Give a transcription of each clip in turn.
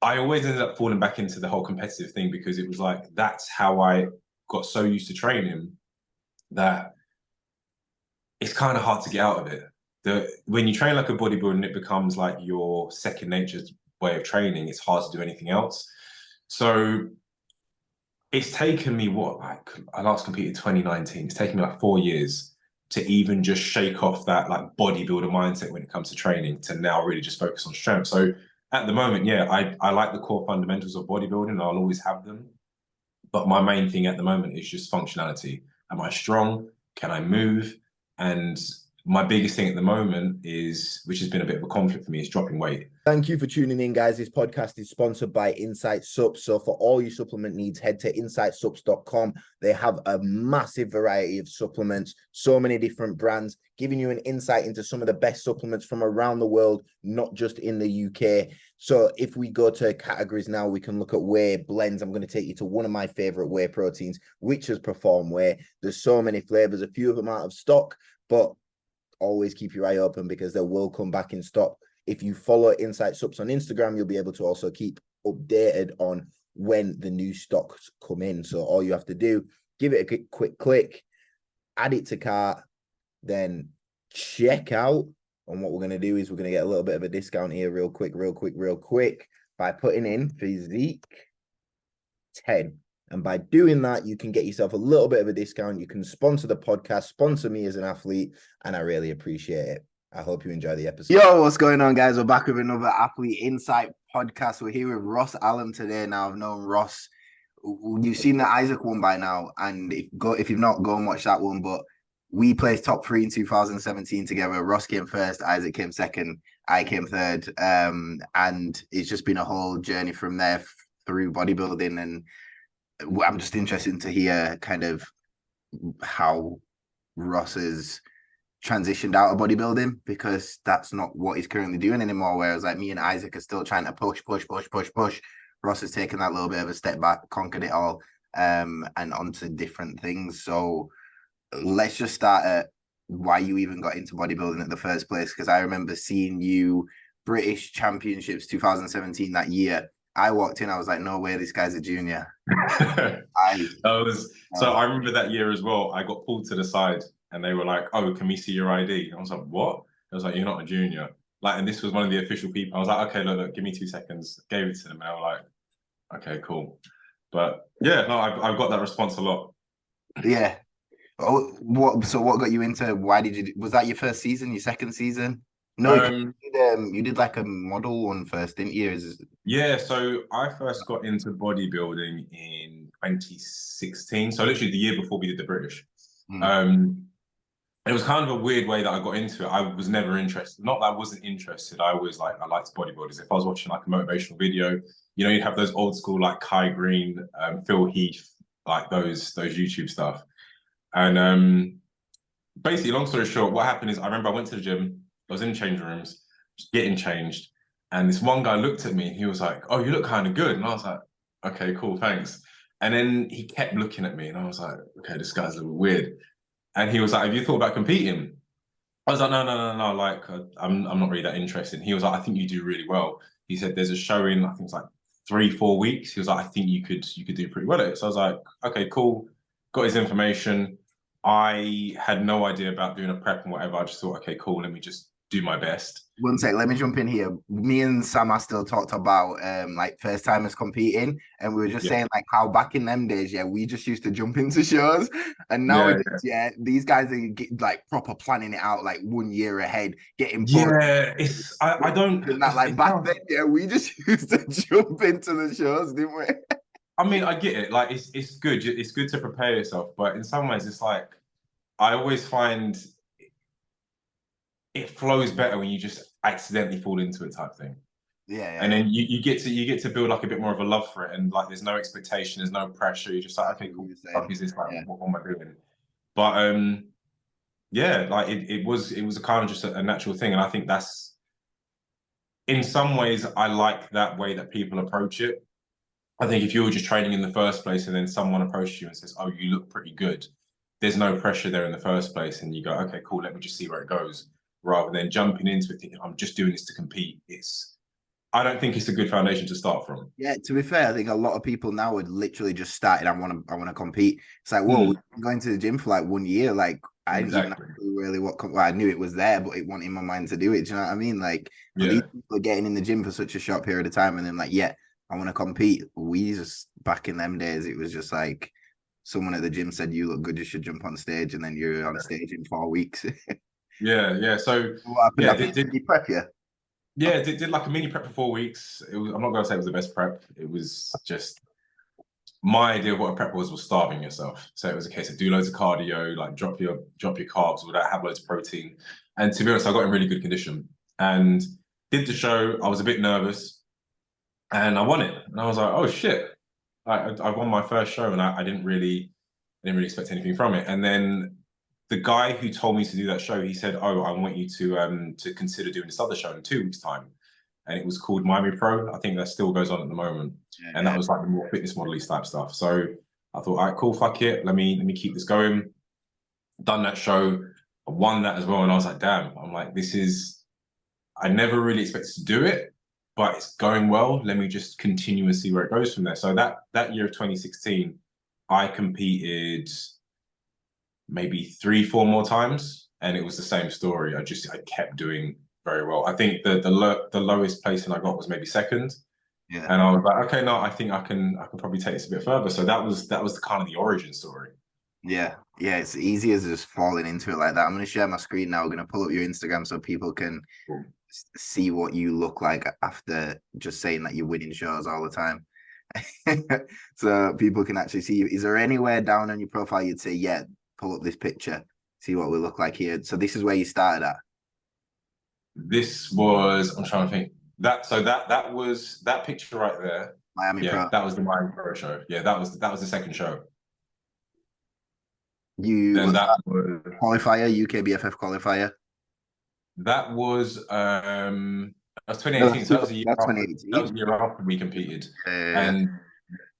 I always ended up falling back into the whole competitive thing because it was like that's how I got so used to training that it's kind of hard to get out of it. When you train like a bodybuilder and it becomes like your second nature way of training, it's hard to do anything else. So it's taken me like I last competed 2019. It's taken me like 4 years to even just shake off that like bodybuilder mindset when it comes to training to now really just focus on strength. So at the moment, yeah, I like the core fundamentals of bodybuilding and I'll always have them. But my main thing at the moment is just functionality. Am I strong? Can I move? And my biggest thing at the moment is, which has been a bit of a conflict for me, is dropping weight. Thank you for tuning in, guys. This podcast is sponsored by Insight Subs. So for all your supplement needs, head to insightsubs.com. They have a massive variety of supplements, so many different brands, giving you an insight into some of the best supplements from around the world, not just in the UK. So if we go to categories now, we can look at whey blends. I'm going to take you to one of my favorite whey proteins, which has Perform Whey. There's so many flavors, a few of them out of stock, but always keep your eye open because they will come back in stock. If you follow Insight Subs on Instagram, you'll be able to also keep updated on when the new stocks come in. So all you have to do, give it a quick click, add it to cart, then check out. And what we're going to do is we're going to get a little bit of a discount here real quick by putting in Physique 10. And by doing that, you can get yourself a little bit of a discount. You can sponsor the podcast, sponsor me as an athlete, and I really appreciate it. I hope you enjoy the episode. Yo, what's going on, guys? We're back with another Athlete Insight podcast. We're here with Ross Allen today. Now, I've known Ross. You've seen the Isaac one by now, and if you've not, go and watch that one. But we placed top 3 in 2017 together. Ross came first, Isaac came second, I came third. And it's just been a whole journey from there through bodybuilding. And I'm just interested to hear kind of how Ross is transitioned out of bodybuilding, because that's not what he's currently doing anymore. Whereas like me and Isaac are still trying to push. Ross has taken that little bit of a step back, conquered it all, and onto different things. So let's just start at why you even got into bodybuilding in the first place. Because I remember seeing you British Championships 2017 that year. I walked in, I was like, no way, this guy's a junior. I remember that year as well. I got pulled to the side and they were like, oh, can we see your ID? I was like, what? I was like, you're not a junior. Like, and this was one of the official people. I was like, okay, look, give me 2 seconds. Gave it to them and I was like, okay, cool. But yeah, no, I've got that response a lot. Yeah. Oh, so what got you into, was that your first season, your second season? No, you did like a model one first, didn't you? Yeah, so I first got into bodybuilding in 2016. So literally the year before we did the British. It was kind of a weird way that I got into it. I was never interested. Not that I wasn't interested. I was like, I liked bodybuilders. If I was watching like a motivational video, you know, you'd have those old school like Kai Green, Phil Heath, like those YouTube stuff. And basically, long story short, what happened is I remember I went to the gym. I was in the change rooms, just getting changed. And this one guy looked at me and he was like, oh, you look kind of good. And I was like, okay, cool, thanks. And then he kept looking at me and I was like, okay, this guy's a little weird. And he was like, have you thought about competing? I was like, no. Like, I'm not really that interested. And he was like, I think you do really well. He said, there's a show in, I think it's like 3-4 weeks. He was like, I think you could do pretty well at it. So I was like, okay, cool. Got his information. I had no idea about doing a prep and whatever. I just thought, okay, cool. Let me just do my best. One sec, let me jump in here. Me and Sam are still talked about like first timers competing, and we were just saying like how back in them days, we just used to jump into shows, and now these guys are like proper planning it out like 1 year ahead, getting it's I don't that like back then. We just used to jump into the shows, didn't we? I mean, I get it. Like it's good. It's good to prepare yourself, but in some ways, it's like I always find it flows better when you just accidentally fall into it type thing. Yeah. And then you get to build like a bit more of a love for it, and like there's no expectation, there's no pressure. You're just like, okay, cool. Fuck is this like? What am I doing? But yeah, like it was a kind of just a natural thing, and I think that's in some ways I like that way that people approach it. I think if you were just training in the first place and then someone approaches you and says, oh, you look pretty good, there's no pressure there in the first place, and you go, okay, cool, let me just see where it goes. Rather than jumping into it thinking, I'm just doing this to compete. I don't think it's a good foundation to start from. Yeah, to be fair, I think a lot of people now would literally just started. I want to compete. It's like, whoa, we've been going to the gym for like 1 year. Like, I didn't even know really what. Well, I knew it was there, but it wasn't in my mind to do it. Do you know what I mean? Like, these people are getting in the gym for such a short period of time, and then like, yeah, I want to compete. We just back in them days, it was just like someone at the gym said, "You look good. You should jump on stage," and then you're on stage in 4 weeks. Yeah. So what happened? Did you prep you? Yeah, did like a mini prep for 4 weeks. I'm not gonna say it was the best prep. It was just my idea of what a prep was starving yourself. So it was a case of do loads of cardio, like drop your carbs without have loads of protein. And to be honest, I got in really good condition and did the show. I was a bit nervous, and I won it. And I was like, oh shit! I won my first show, and I didn't really expect anything from it. And then the guy who told me to do that show, he said, "Oh, I want you to consider doing this other show in 2 weeks' time," and it was called Miami Pro. I think that still goes on at the moment, and that was like the more fitness model-y type stuff. So I thought, all right, cool, fuck it, let me keep this going. Done that show, I won that as well, and I was like, damn, I'm like, this is. I never really expected to do it, but it's going well. Let me just continue and see where it goes from there. So that year of 2016, I competed maybe 3-4 more times, and it was the same story. I kept doing very well. I think the lowest placing I got was maybe second. Yeah. And I was like, okay, no, I think I can probably take this a bit further. So that was the kind of the origin story. Yeah, it's easy as just falling into it like that. I'm going to share my screen now. I'm going to pull up your Instagram so people can see what you look like after just saying that you're winning shows all the time. So people can actually see you. Is there anywhere down on your profile you'd say, yeah, pull up this picture, see what we look like here? So this is where you started at. This was, I'm trying to think. That was that picture right there. Miami Pro. That was the Miami Pro show. Yeah, that was the second show. You that was qualifier, UKBFF qualifier. That was 2018. No, so that was a year after, 2018. that was a year after we competed. And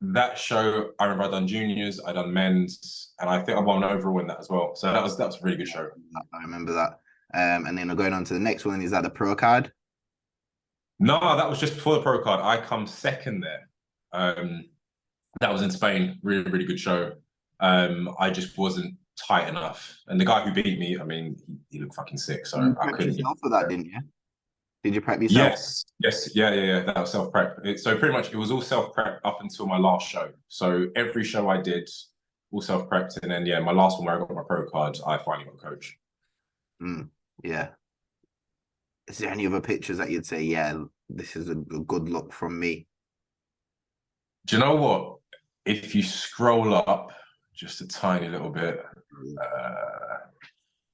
that show, I remember I done juniors, I done men's, and I think I won overall in that as well. So that was a really good show. I remember that. And then going on to the next one. Is that the pro card? No, that was just before the pro card. I come second there. That was in Spain. Really, really good show. I just wasn't tight enough. And the guy who beat me, I mean, he looked fucking sick. So I couldn't. You for that, didn't you? Did you prep yourself? Yes. Yeah. That was self-prep. So pretty much it was all self-prep up until my last show. So every show I did, all self-prepped. And then, my last one where I got my pro card, I finally got a coach. Yeah. Is there any other pictures that you'd say, yeah, this is a good look from me? Do you know what? If you scroll up just a tiny little bit,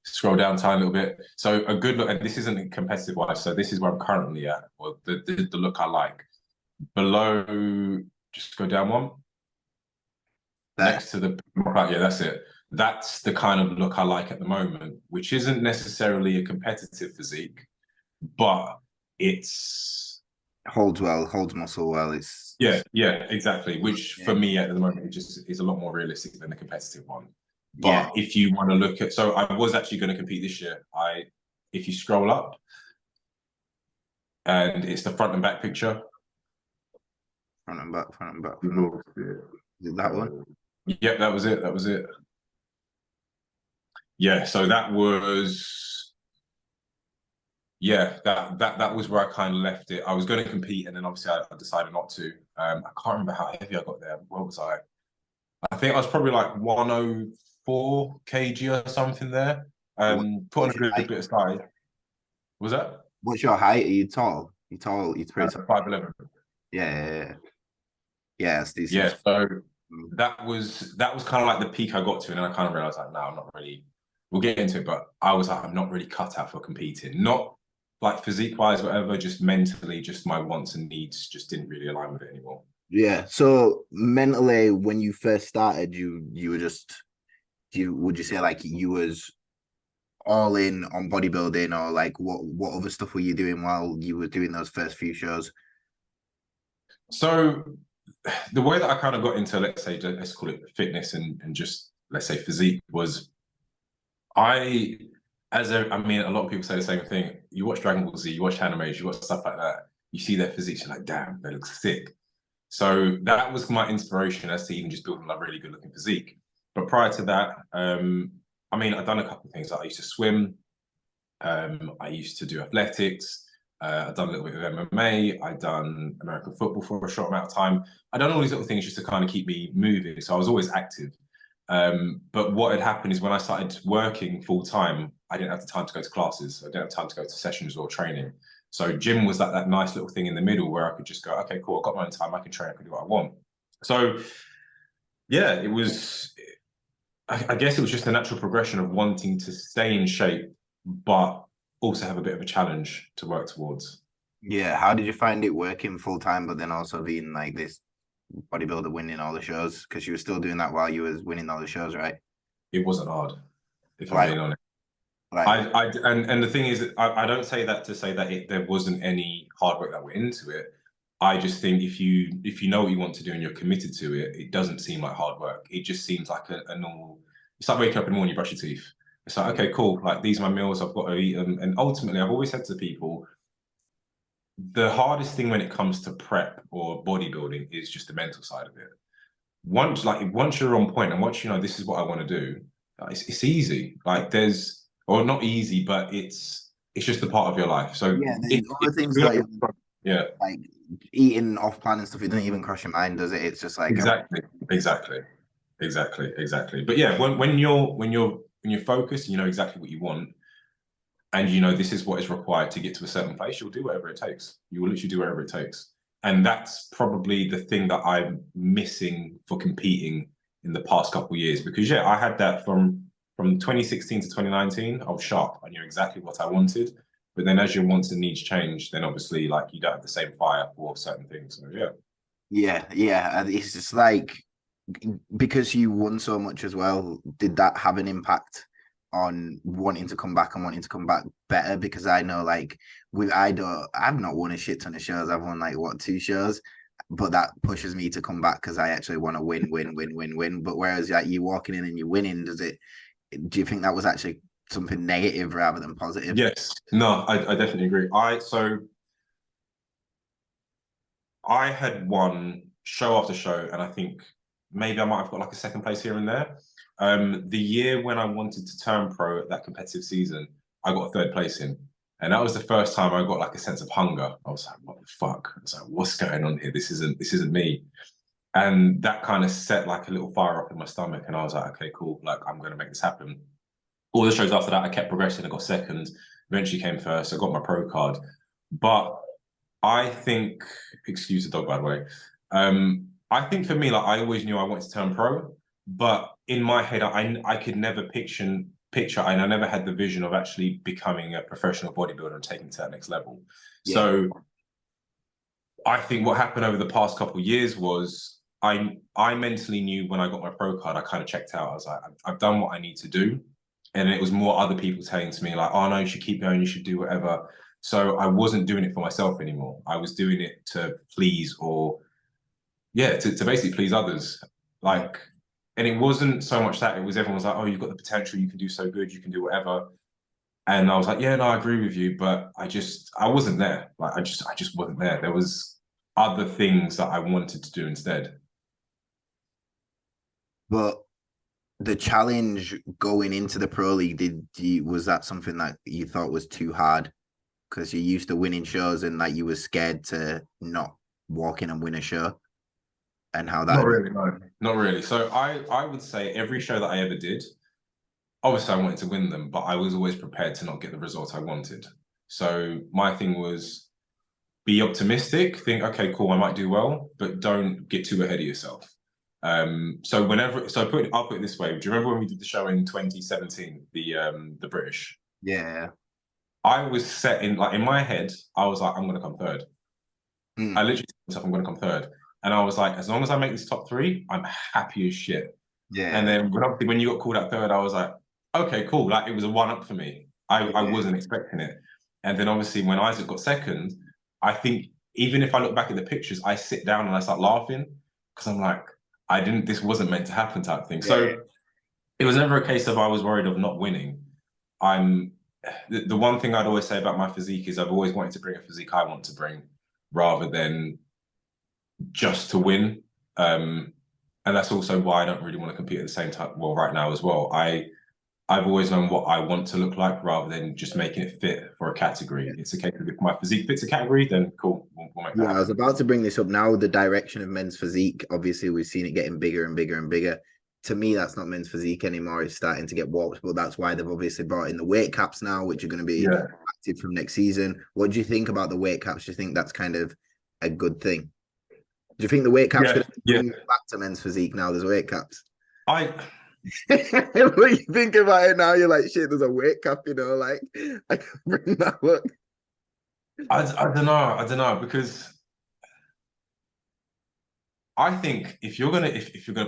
scroll down a tiny little bit. So a good look, and this isn't competitive wise, so this is where I'm currently at, or the look I like. Below, just go down one. Next to the, yeah, that's it. That's the kind of look I like at the moment, which isn't necessarily a competitive physique, but it's holds muscle well. It's yeah, exactly. Which for me at the moment, it just is a lot more realistic than the competitive one. But if you want to look at, so I was actually going to compete this year. If you scroll up, and it's the front and back picture. Front and back. Is it that one? Yep, that was it. Yeah, so that was, that was where I kind of left it. I was going to compete, and then obviously I decided not to. I can't remember how heavy I got there. What was I? I think I was probably like 104 kg or something there. Put on a good bit of size. Was that? What's your height? Are you tall? You're tall. You're pretty tall. 5'11". Yeah, it's decent. Yeah, so that was kind of like the peak I got to, and then I kind of realized like, no, I'm not really. We'll get into it, but I was like, I'm not really cut out for competing. Not like physique wise, whatever. Just mentally, just my wants and needs just didn't really align with it anymore. Yeah. So mentally, when you first started, you were just, would you say like you was all in on bodybuilding, or like what other stuff were you doing while you were doing those first few shows? So the way that I kind of got into, let's call it fitness and just, let's say, physique was, I mean, a lot of people say the same thing. You watch Dragon Ball Z, you watch animes, you watch stuff like that. you see their physiques, you're like, damn, they look sick. So that was my inspiration as to even just building a really good looking physique. But prior to that, I mean, I've done a couple of things. Like I used to swim. I used to do athletics. I've done a little bit of MMA. I've done American football for a short amount of time. I've done all these little things just to kind of keep me moving. So I was always active. But what had happened is when I started working full time, I didn't have the time to go to classes. I didn't have time to go to sessions or training. So gym was like that nice little thing in the middle where I could just go, okay, cool, I've got my own time. I can train. I can do what I want. So yeah, it was, I guess it was just a natural progression of wanting to stay in shape, but also have a bit of a challenge to work towards. Yeah, how did you find it working full time, but then also being like this bodybuilder winning all the shows? Because you were still doing that while you was winning all the shows, right? It wasn't hard, if I'm Right. being honest. Right. And the thing is, I don't say that to say that there wasn't any hard work that went into it. I just think if you know what you want to do and you're committed to it, it doesn't seem like hard work. It just seems like a normal. It's like waking up in the morning, you brush your teeth. It's like, okay, cool. Like these are my meals. I've got to eat them. And ultimately, I've always said to people, the hardest thing when it comes to prep or bodybuilding is just the mental side of it. Once you're on point and once you know this is what I want to do, it's easy. Like there's, or not easy, but it's just a part of your life. So yeah, all the things like eating off plan and stuff, it doesn't even cross your mind, does it? It's just like exactly. But yeah, when you're focused and you know exactly what you want, and you know this is what is required to get to a certain place, you'll do whatever it takes. You will literally do whatever it takes. And that's probably the thing that I'm missing for competing in the past couple of years. Because yeah, I had that from 2016 to 2019. I was sharp. I knew exactly what I wanted. But then as your wants and needs change, then obviously like you don't have the same fire for certain things. So yeah. Yeah. And it's just like, because you won so much as well, did that have an impact on wanting to come back and wanting to come back better? Because I know like I've not won a shit ton of shows. I've won like 2 shows, but that pushes me to come back because I actually want to win. But whereas like you walking in and you're winning, do you think that was actually something negative rather than positive? Yes. No, I definitely agree. I had won show after show, and I think maybe I might have got like a second place here and there. The year when I wanted to turn pro at that competitive season, I got a 3rd place in. And that was the first time I got like a sense of hunger. I was like, what the fuck? I was like, what's going on here? This isn't me. And that kind of set like a little fire up in my stomach. And I was like, okay, cool. Like, I'm going to make this happen. All the shows after that, I kept progressing. I got 2nd, eventually came 1st. I got my pro card. But I think, excuse the dog, by the way. I think for me, like I always knew I wanted to turn pro, but in my head, I could never picture, and I never had the vision of actually becoming a professional bodybuilder and taking it to that next level. Yeah. So I think what happened over the past couple of years was I mentally knew when I got my pro card, I kind of checked out. I was like, I've done what I need to do. And it was more other people saying to me like, oh no, you should keep going, you should do whatever. So I wasn't doing it for myself anymore. I was doing it to please to basically please others. Like, and it wasn't so much that, it was everyone was like, oh, you've got the potential, you can do so good, you can do whatever. And I was like, yeah, no, I agree with you, but I wasn't there. Like, I just wasn't there. There was other things that I wanted to do instead. But the challenge going into the pro league, was that something that you thought was too hard? Because you're used to winning shows and like you were scared to not walk in and win a show? And how that... Not really, no. Not really. So I would say every show that I ever did, obviously I wanted to win them, but I was always prepared to not get the result I wanted. So my thing was be optimistic, think, okay, cool, I might do well, but don't get too ahead of yourself. So I'll put it this way. Do you remember when we did the show in 2017, the British? Yeah. I was set in my head, I was like, I'm gonna come 3rd. I literally told myself I'm gonna come 3rd. And I was like, as long as I make this top 3, I'm happy as shit. Yeah. And then when you got called out 3rd, I was like, okay, cool. Like it was a 1-up for me. I wasn't expecting it. And then obviously when Isaac got 2nd, I think even if I look back at the pictures, I sit down and I start laughing because I'm like, this wasn't meant to happen type thing. Yeah. So it was never a case of I was worried of not winning. The one thing I'd always say about my physique is I've always wanted to bring a physique I want to bring. rather than just to win. And that's also why I don't really want to compete at the same time. Well, right now as well, I've always known what I want to look like rather than just making it fit for a category. Yeah. It's a case of if my physique fits a category, then cool, we'll make that happen. I was about to bring this up now. The direction of men's physique, obviously, we've seen it getting bigger and bigger and bigger. To me, that's not men's physique anymore. It's starting to get warped, but that's why they've obviously brought in the weight caps now, which are going to be active from next season. What do you think about the weight caps? Do you think that's kind of a good thing? Do you think the weight caps going to bring back to men's physique now? There's weight caps. When you think about it now, you're like, shit, there's a weight cap, you know, like I can bring that look. I don't know, because I think if you're gonna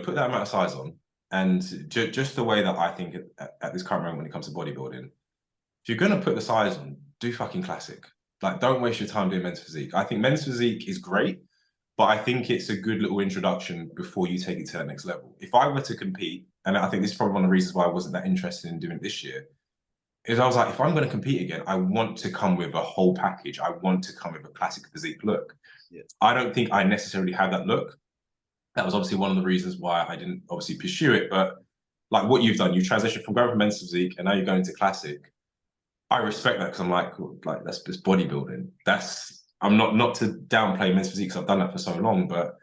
put that amount of size on, and just the way that I think at this current moment when it comes to bodybuilding, if you're gonna put the size on, do fucking classic. Like, don't waste your time doing men's physique. I think men's physique is great, but I think it's a good little introduction before you take it to that next level. If I were to compete, and I think this is probably one of the reasons why I wasn't that interested in doing it this year, is I was like, if I'm going to compete again, I want to come with a whole package. I want to come with a classic physique look. Yeah. I don't think I necessarily have that look. That was obviously one of the reasons why I didn't obviously pursue it. But like what you've done, you transitioned from going from men's physique and now you're going to classic. I respect that because I'm like that's just bodybuilding. I'm not to downplay men's physique because I've done that for so long, but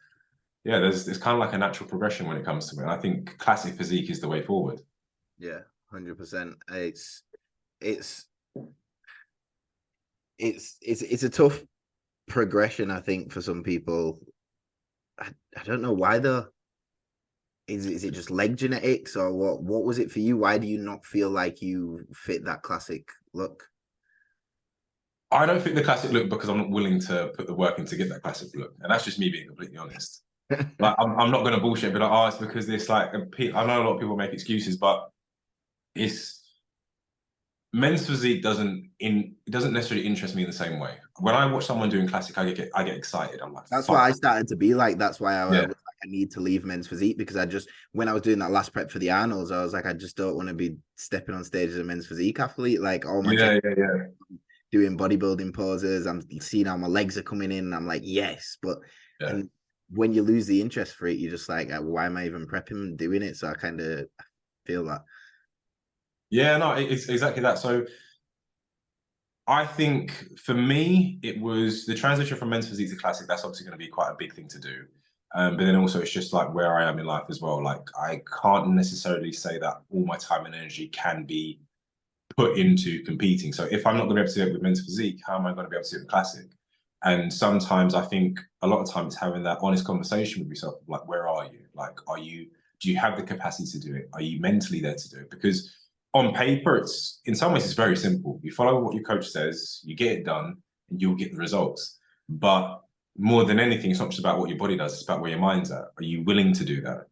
yeah, there's kind of like a natural progression when it comes to it. And I think classic physique is the way forward. Yeah, 100%. It's a tough progression, I think, for some people. I don't know why though. Is it just leg genetics or what was it for you? Why do you not feel like you fit that classic look? I don't fit the classic look because I'm not willing to put the work in to get that classic look. And that's just me being completely honest. Like I'm not going to bullshit, but it's because it's like, I know a lot of people make excuses, but it's men's physique doesn't necessarily interest me in the same way. When I watch someone doing classic, I get excited. I'm like, that's why I started to be like, that's why I was like, I need to leave men's physique, because when I was doing that last prep for the Arnolds, I was like, I just don't want to be stepping on stage as a men's physique athlete. Like all my doing bodybuilding poses, I'm seeing how my legs are coming in, and I'm like, yes, but and when you lose the interest for it, you're just like, why am I even prepping and doing it? So I kind of feel that. Yeah, no, it's exactly that. So I think for me, it was the transition from men's physique to classic. That's obviously going to be quite a big thing to do. But then also it's just like where I am in life as well. Like I can't necessarily say that all my time and energy can be put into competing. So if I'm not going to be able to do it with men's physique, how am I going to be able to do it with classic? And sometimes I think a lot of times having that honest conversation with yourself, like, where are you? Like, do you have the capacity to do it? Are you mentally there to do it? Because on paper, it's in some ways it's very simple. You follow what your coach says, you get it done, and you'll get the results. But more than anything, it's not just about what your body does, it's about where your mind's at. Are you willing to do that?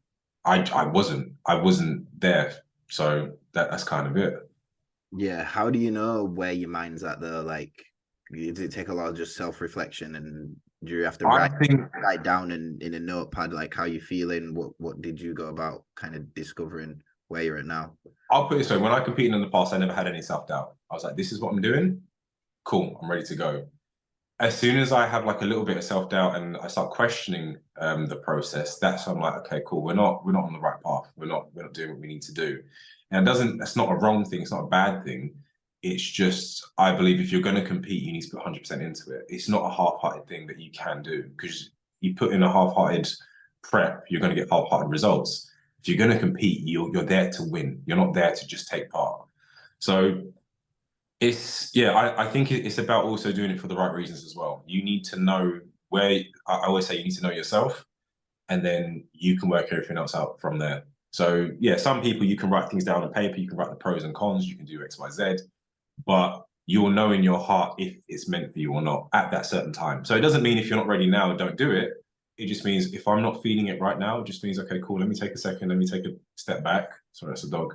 I wasn't there. So that's kind of it. Yeah. How do you know where your mind's at though? Like, does it take a lot of just self-reflection, and do you have to write down in a notepad like how you're feeling? What did you go about kind of discovering where you're at now? I'll put it this way: when I competed in the past, I never had any self-doubt. I was like, this is what I'm doing. Cool, I'm ready to go. As soon as I have like a little bit of self-doubt and I start questioning the process, that's when I'm like, okay, cool, we're not on the right path. We're not doing what we need to do. And that's not a wrong thing, it's not a bad thing. It's just, I believe if you're going to compete, you need to put 100% into it. It's not a half-hearted thing that you can do, because you put in a half-hearted prep, you're going to get half-hearted results. If you're going to compete, you're there to win. You're not there to just take part. So I think it's about also doing it for the right reasons as well. You need to know I always say you need to know yourself, and then you can work everything else out from there. So yeah, some people, you can write things down on paper, you can write the pros and cons, you can do X, Y, Z, but you'll know in your heart if it's meant for you or not at that certain time. So it doesn't mean if you're not ready now, don't do it. It just means if I'm not feeling it right now, it just means, okay, cool, let me take a second, let me take a step back. Sorry, that's a dog.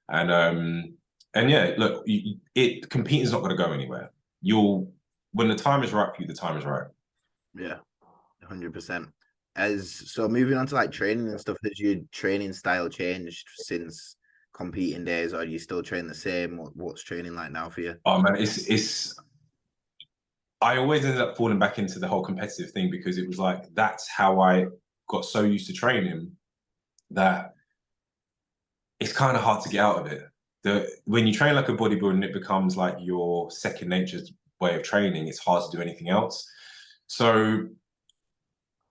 And yeah, look, competing is not going to go anywhere. When the time is right for you, the time is right. Yeah, 100%. So moving on to like training and stuff, has your training style changed since competing days, or do you still train the same? What's training like now for you? Oh man, it's I always ended up falling back into the whole competitive thing because it was like, that's how I got so used to training that it's kind of hard to get out of it. When you train like a bodybuilder and it becomes like your second nature's way of training, it's hard to do anything else. So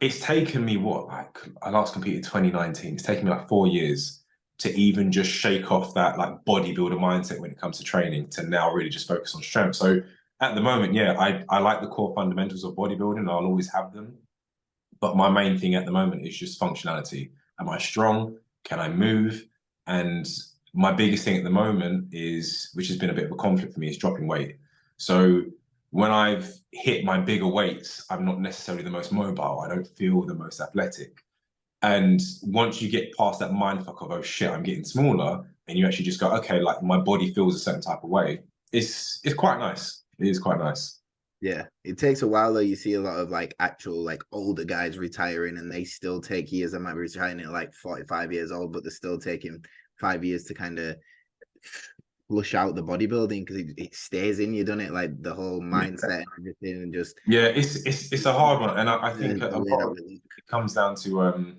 it's taken me like I last competed 2019. It's taken me like 4 years to even just shake off that like bodybuilder mindset when it comes to training to now really just focus on strength. So at the moment, yeah, I like the core fundamentals of bodybuilding. I'll always have them. But my main thing at the moment is just functionality. Am I strong? Can I move? And my biggest thing at the moment is, which has been a bit of a conflict for me, is dropping weight. So when I've hit my bigger weights, I'm not necessarily the most mobile. I don't feel the most athletic. And once you get past that mindfuck of, oh shit, I'm getting smaller, and you actually just go, okay, like my body feels a certain type of way, it's quite nice. It is quite nice. Yeah, it takes a while though. You see a lot of like actual like older guys retiring, and they still take years. I might be retiring at like 45 years old, but they're still taking 5 years to kind of flush out the bodybuilding because it stays in you, doesn't it? Like the whole mindset and everything, and just yeah, it's a hard one, and I think a lot of it comes down to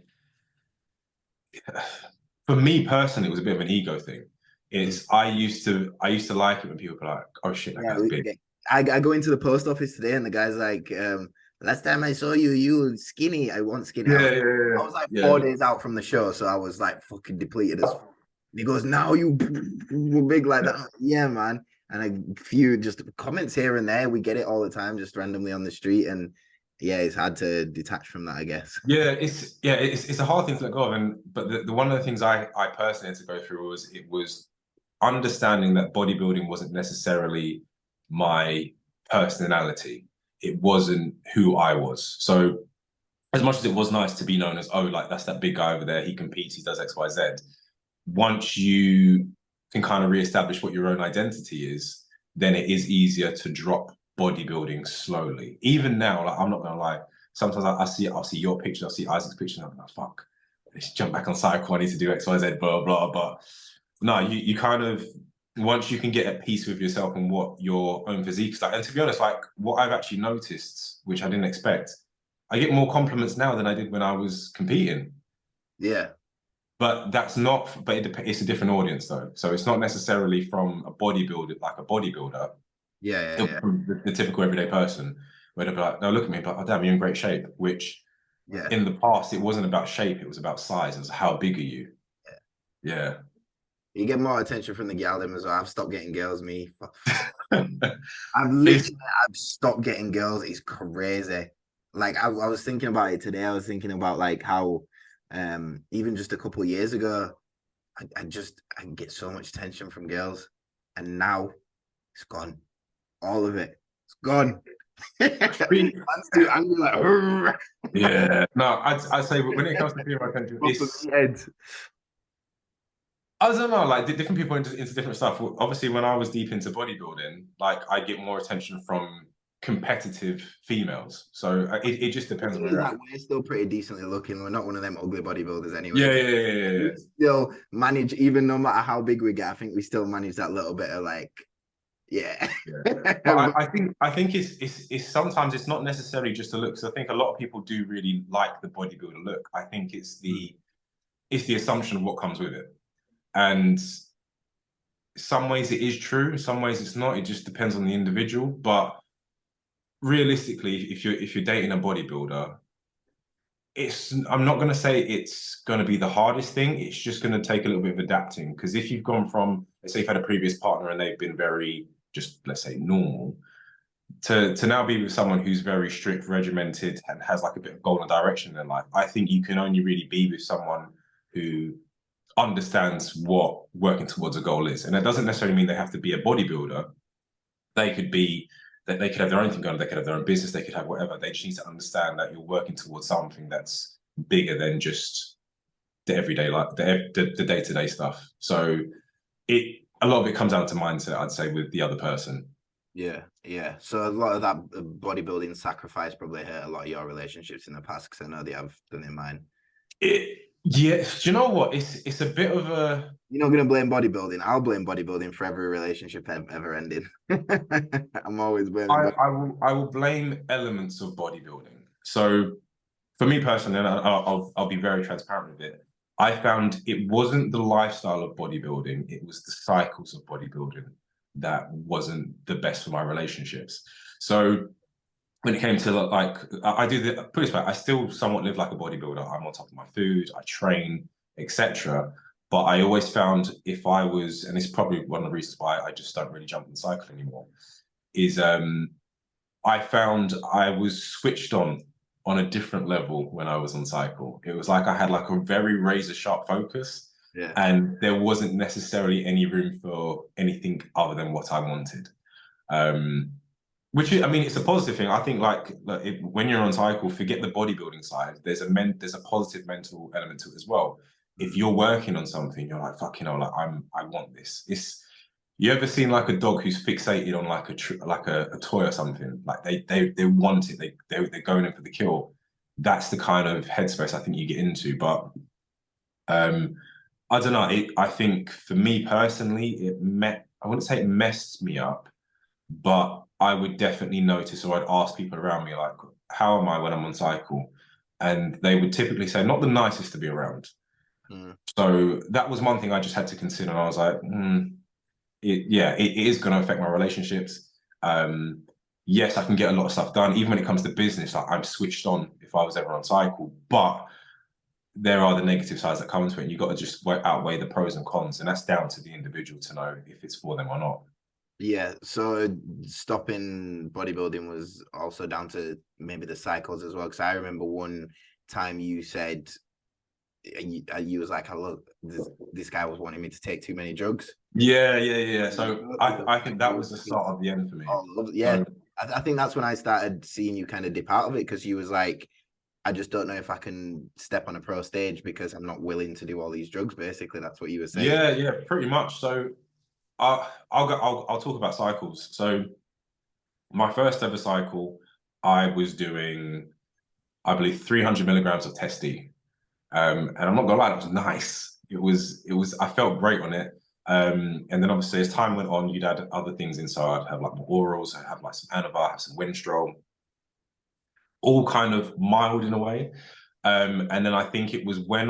for me personally, it was a bit of an ego thing. I used to like it when people were like, oh shit, that guy's big. I go into the post office today and the guy's like, last time I saw you, you were skinny. I want skinny. I was like 4 days out from the show, so I was like fucking depleted as fuck. And he goes, now you were big like that. Like, yeah, man. And a few just comments here and there. We get it all the time, just randomly on the street. And yeah, it's hard to detach from that, I guess. Yeah, it's a hard thing to let go of. But the one of the things I personally had to go through was understanding that bodybuilding wasn't necessarily my personality. It wasn't who I was. So as much as it was nice to be known as, oh, like that's that big guy over there, he competes, he does X, Y, Z. Once you can kind of reestablish what your own identity is, then it is easier to drop bodybuilding slowly. Even now, like I'm not gonna lie, sometimes I'll see your picture, I'll see Isaac's picture, and I'm like, fuck, let's jump back on cycle, I need to do X, Y, Z, blah, blah, but no, you kind of, once you can get at peace with yourself and what your own physique is like, and to be honest, like what I've actually noticed, which I didn't expect, I get more compliments now than I did when I was competing. Yeah. But that's not, but it's a different audience though. So it's not necessarily from a bodybuilder, like a bodybuilder. Yeah. From the typical everyday person, where they'll be like, no, look at me, like, oh damn, you're in great shape. Which in the past, it wasn't about shape, it was about size. It was how big are you? Yeah. You get more attention from the gal them as well. I've stopped getting girls, me. I've stopped getting girls. It's crazy. Like I was thinking about it today. I was thinking about like how even just a couple of years ago, I get so much attention from girls, and now it's gone. All of it. It's gone. Man's too angry, like, hurr. Yeah. No, I'd say when it comes to female attention, it's I don't know, like different people into different stuff. Obviously, when I was deep into bodybuilding, like I get more attention from competitive females. So it just depends on where we're still pretty decently looking. We're not one of them ugly bodybuilders anyway. Yeah. We still manage, even no matter how big we get, I think we still manage that little bit of like, yeah. But I think it's sometimes it's not necessarily just a look. So I think a lot of people do really like the bodybuilder look. I think it's the assumption of what comes with it. And some ways it is true, in some ways it's not. It just depends on the individual. But realistically, if you're dating a bodybuilder, I'm not going to say it's going to be the hardest thing. It's just going to take a little bit of adapting. Because if you've gone from, let's say you've had a previous partner and they've been very just, let's say, normal, to now be with someone who's very strict, regimented, and has like a bit of goal and direction in their life, I think you can only really be with someone who understands what working towards a goal is. And that doesn't necessarily mean they have to be a bodybuilder. They could be, that they could have their own thing going, they could have their own business, they could have whatever. They just need to understand that you're working towards something that's bigger than just the everyday, like the day-to-day stuff. So a lot of it comes down to mindset, I'd say, with the other person. Yeah. So a lot of that bodybuilding sacrifice probably hurt a lot of your relationships in the past, because I know they have done in mine. Yeah, do you know what? It's a bit of a. You're not gonna blame bodybuilding. I'll blame bodybuilding for every relationship ever ending. I'm always blaming. I will blame elements of bodybuilding. So for me personally, and I'll be very transparent with it. I found it wasn't the lifestyle of bodybuilding; it was the cycles of bodybuilding that wasn't the best for my relationships. So when it came to like, I do the put it this way, I still somewhat live like a bodybuilder. I'm on top of my food, I train, etc. But I always found if I was, and it's probably one of the reasons why I just don't really jump in the cycle anymore, is I found I was switched on a different level when I was on cycle. It was like I had like a very razor sharp focus, Yeah. and there wasn't necessarily any room for anything other than what I wanted. Which is, I mean, it's a positive thing. I think when you're on cycle, forget the bodybuilding side. There's a positive mental element to it as well. If you're working on something, you're like, fuck, like I want this. You ever seen like a dog who's fixated on like a toy or something? Like they want it. They're going in for the kill. That's the kind of headspace I think you get into. But I don't know. I think for me personally, I wouldn't say it messed me up, but I would definitely notice, or I'd ask people around me, like, how am I when I'm on cycle? And they would typically say, not the nicest to be around. So that was one thing I just had to consider. And I was like, it is going to affect my relationships. Yes, I can get a lot of stuff done. Even when it comes to business, like, I'm switched on if I was ever on cycle, but there are the negative sides that come to it. And you've got to just outweigh the pros and cons. And that's down to the individual to know if it's for them or not. Yeah, so stopping bodybuilding was also down to maybe the cycles as well. Because I remember one time you said, you was like, "Look, this guy was wanting me to take too many drugs." Yeah. So I think that was the start of the end for me. Yeah, so, I think that's when I started seeing you kind of dip out of it, because you was like, I just don't know if I can step on a pro stage because I'm not willing to do all these drugs. Basically, that's what you were saying. Yeah, pretty much. So I'll talk about cycles. So my first ever cycle, I was doing, I believe, 300 milligrams of Testy. And I'm not gonna lie, that was nice. It was, I felt great on it. And then obviously as time went on, you'd add other things inside. I'd have like more orals, I'd have like some Anavar, have some Winstrol, all kind of mild in a way. And then I think it was when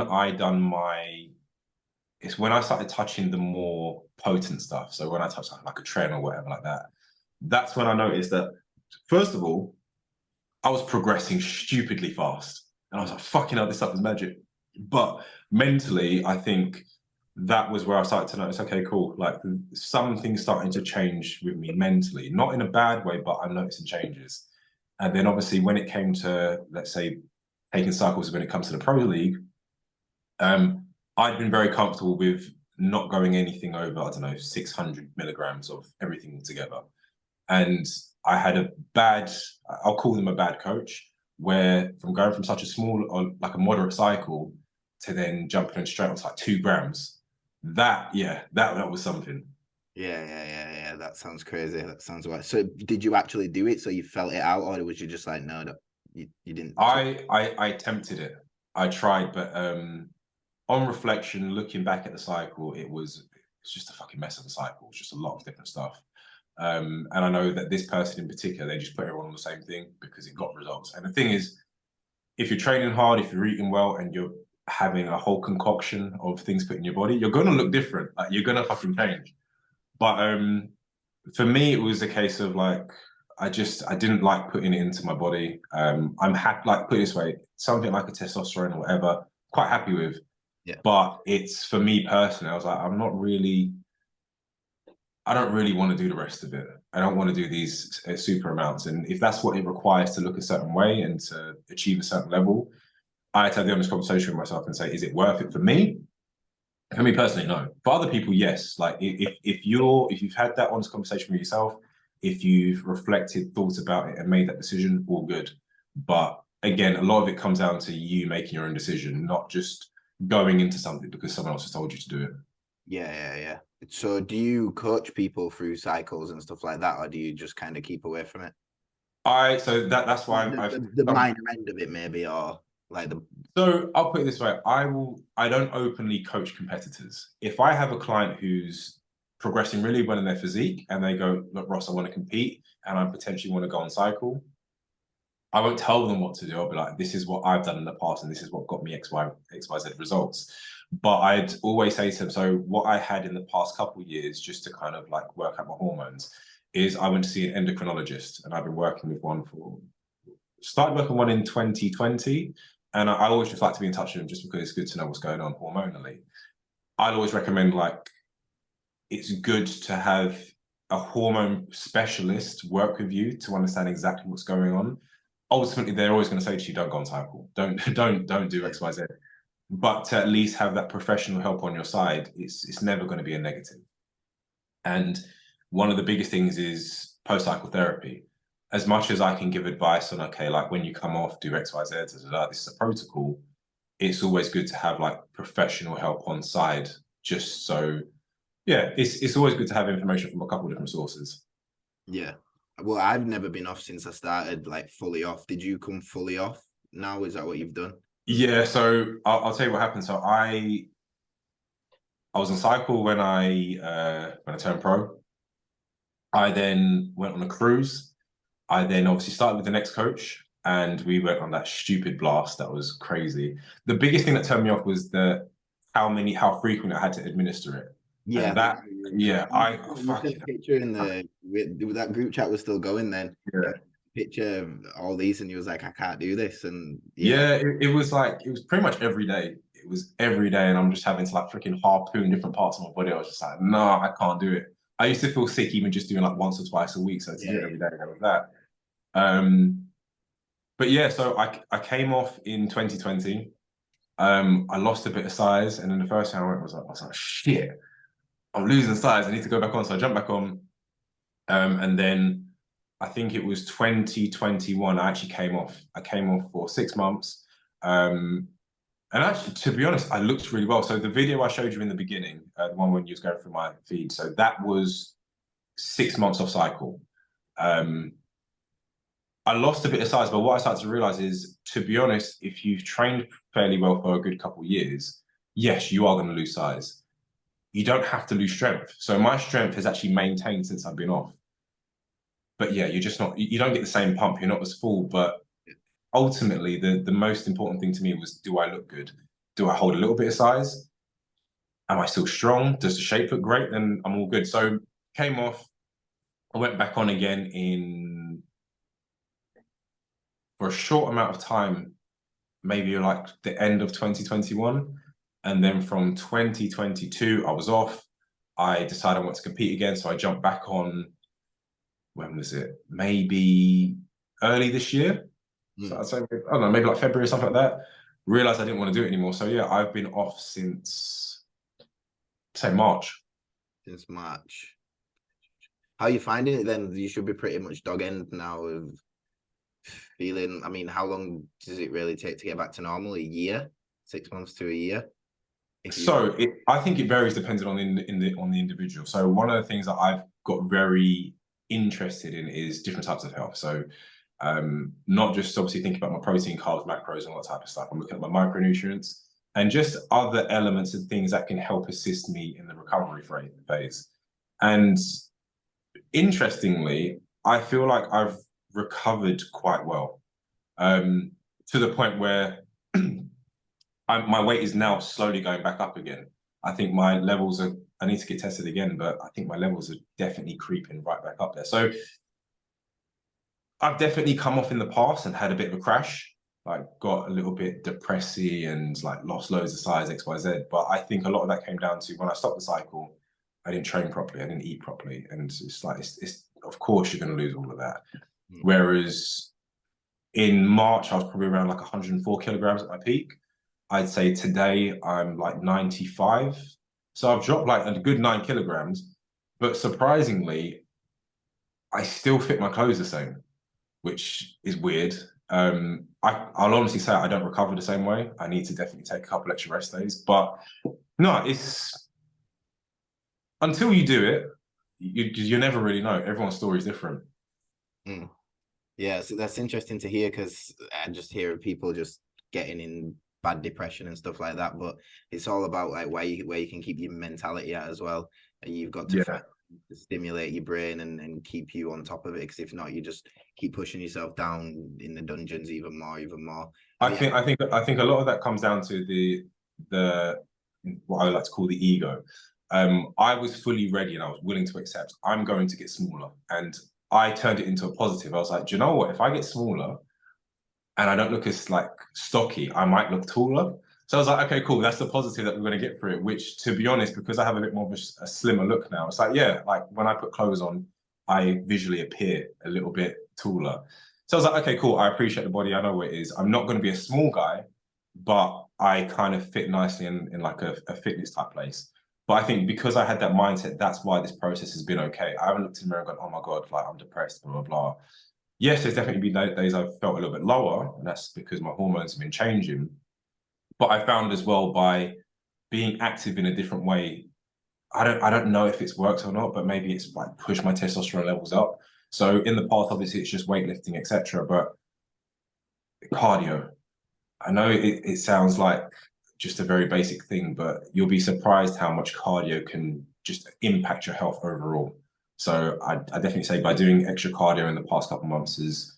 it's when I started touching the more potent stuff. So when I touched like a tren or whatever like that, that's when I noticed that, first of all, I was progressing stupidly fast. And I was like, fucking hell, this stuff is magic. But mentally, I think that was where I started to notice, okay, cool, like something's starting to change with me mentally, not in a bad way, but I'm noticing changes. And then obviously when it came to, let's say, taking cycles, when it comes to the pro league, I'd been very comfortable with not going anything over, I don't know, 600 milligrams of everything together. And I had I'll call them a bad coach, where from going from such a small, or like a moderate cycle, to then jumping straight onto like 2 grams. That was something. Yeah. That sounds crazy. That sounds right. So did you actually do it? So you felt it out, or was you just like, no, you didn't? I attempted it. I tried, but on reflection, looking back at the cycle, it's just a fucking mess of a cycle. It's just a lot of different stuff. And I know that this person in particular, they just put everyone on the same thing because it got results. And the thing is, if you're training hard, if you're eating well, and you're having a whole concoction of things put in your body, you're gonna look different. Like, you're gonna fucking change. But for me, it was a case of like, I didn't like putting it into my body. I'm happy, like, put it this way, something like a testosterone or whatever, quite happy with. Yeah. But it's, for me personally, I was like, I don't really want to do the rest of it. I don't want to do these super amounts. And if that's what it requires to look a certain way and to achieve a certain level, I had to have the honest conversation with myself and say, is it worth it for me? For me personally, no. For other people, yes. Like, if you've had that honest conversation with yourself, if you've reflected, thought about it, and made that decision, all good. But again, a lot of it comes down to you making your own decision, not just going into something because someone else has told you to do it. Yeah. So do you coach people through cycles and stuff like that, or do you just kind of keep away from it? So that's why the minor end of it, maybe, or like the. So I'll put it this way: I don't openly coach competitors. If I have a client who's progressing really well in their physique and they go, look, Ross, I want to compete and I potentially want to go on cycle, I won't tell them what to do. I'll be like, this is what I've done in the past and this is what got me XYZ results. But I'd always say to them, so what I had in the past couple of years, just to kind of like work out my hormones, is I went to see an endocrinologist, and I've been working with one started working with one in 2020. And I always just like to be in touch with them just because it's good to know what's going on hormonally. I'd always recommend, like, it's good to have a hormone specialist work with you to understand exactly what's going on. Ultimately, they're always going to say to you, don't go on cycle, don't do XYZ. But to at least have that professional help on your side, it's never going to be a negative. And one of the biggest things is post-cycle therapy. As much as I can give advice on, okay, like when you come off, do XYZ, this is a protocol, it's always good to have like professional help on side, just so, yeah, it's always good to have information from a couple of different sources. Yeah. Well, I've never been off since I started, like fully off. Did you come fully off now? Is that what you've done? Yeah, so I'll tell you what happened. So I was on cycle when I turned pro. I then went on a cruise. I then obviously started with the next coach, and we went on that stupid blast that was crazy. The biggest thing that turned me off was how frequent I had to administer it. Yeah, and that, I fucking picture in that group chat was still going then. Yeah. Picture of all these, and he was like, I can't do this. And it was pretty much every day. It was every day, and I'm just having to like freaking harpoon different parts of my body. I was just like, no, I can't do it. I used to feel sick even just doing like once or twice a week. So to do it every day, that was that. But yeah, so I came off in 2020. I lost a bit of size, and then the first time I went, I was like, shit, I'm losing size. I need to go back on. So I jumped back on, and then I think it was 2021. I actually came off. I came off for 6 months, and actually, to be honest, I looked really well. So the video I showed you in the beginning, the one when you was going through my feed, so that was 6 months off cycle. I lost a bit of size, but what I started to realize is, to be honest, if you've trained fairly well for a good couple of years, yes, you are going to lose size. You don't have to lose strength. So my strength has actually maintained since I've been off. But yeah, you're just not, you don't get the same pump. You're not as full. But ultimately, the most important thing to me was, do I look good? Do I hold a little bit of size? Am I still strong? Does the shape look great? Then I'm all good. So came off. I went back on again for a short amount of time, maybe like the end of 2021. And then from 2022, I was off. I decided I want to compete again. So I jumped back on, when was it? Maybe early this year. So I'd say, I don't know, maybe like February or something like that. Realized I didn't want to do it anymore. So yeah, I've been off since, say, March. Since March. How are you finding it then? You should be pretty much dog end now of feeling. I mean, how long does it really take to get back to normal? A year? 6 months to a year? So I think it varies depending on the individual. So one of the things that I've got very interested in is different types of health. So not just obviously thinking about my protein, carbs, macros, and all that type of stuff. I'm looking at my micronutrients and just other elements and things that can help assist me in the recovery phase. And interestingly, I feel like I've recovered quite well, to the point where my weight is now slowly going back up again. I think my levels are, I need to get tested again, but I think my levels are definitely creeping right back up there. So I've definitely come off in the past and had a bit of a crash, like got a little bit depressy and like lost loads of size, XYZ. But I think a lot of that came down to when I stopped the cycle, I didn't train properly, I didn't eat properly. And it's like, it's of course you're going to lose all of that. Whereas in March, I was probably around like 104 kilograms at my peak. I'd say today I'm like 95. So I've dropped like a good 9 kilograms, but surprisingly, I still fit my clothes the same, which is weird. I'll honestly say I don't recover the same way. I need to definitely take a couple extra rest days, but no, it's, until you do it, you never really know. Everyone's story is different. Yeah, so that's interesting to hear, because I just hear of people just getting in bad depression and stuff like that. But it's all about like where you can keep your mentality at as well. And you've got to find to stimulate your brain and keep you on top of it, because if not, you just keep pushing yourself down in the dungeons even more. I think a lot of that comes down to the what I would like to call the ego. I was fully ready and I was willing to accept I'm going to get smaller, and I turned it into a positive. I was like, do you know what? If I get smaller and I don't look as like stocky, I might look taller. So I was like, okay, cool. That's the positive that we're going to get through it, which, to be honest, because I have a bit more of a slimmer look now, it's like, yeah, like when I put clothes on, I visually appear a little bit taller. So I was like, okay, cool. I appreciate the body. I know what it is. I'm not going to be a small guy, but I kind of fit nicely in like a fitness type place. But I think because I had that mindset, that's why this process has been okay. I haven't looked in the mirror and gone, oh my God, like I'm depressed, blah, blah, blah. Yes, there's definitely been days I've felt a little bit lower, and that's because my hormones have been changing. But I found as well, by being active in a different way, I don't know if it's worked or not, but maybe it's like pushed my testosterone levels up. So in the past, obviously it's just weightlifting, etc. But cardio, I know it sounds like just a very basic thing, but you'll be surprised how much cardio can just impact your health overall. So I definitely say by doing extra cardio in the past couple of months is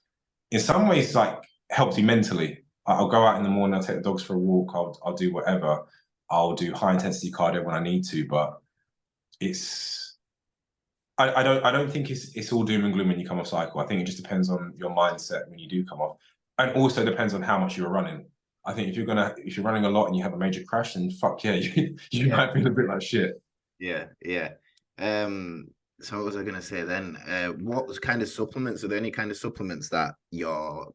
in some ways like helps you mentally. I'll go out in the morning, I'll take the dogs for a walk, I'll do whatever. I'll do high intensity cardio when I need to, but I don't think it's all doom and gloom when you come off cycle. I think it just depends on your mindset when you do come off. And also depends on how much you're running. I think if you're running a lot and you have a major crash, then fuck yeah, you might feel a bit like shit. Yeah. So what was I gonna say then? What kind of supplements? Are there any kind of supplements that you're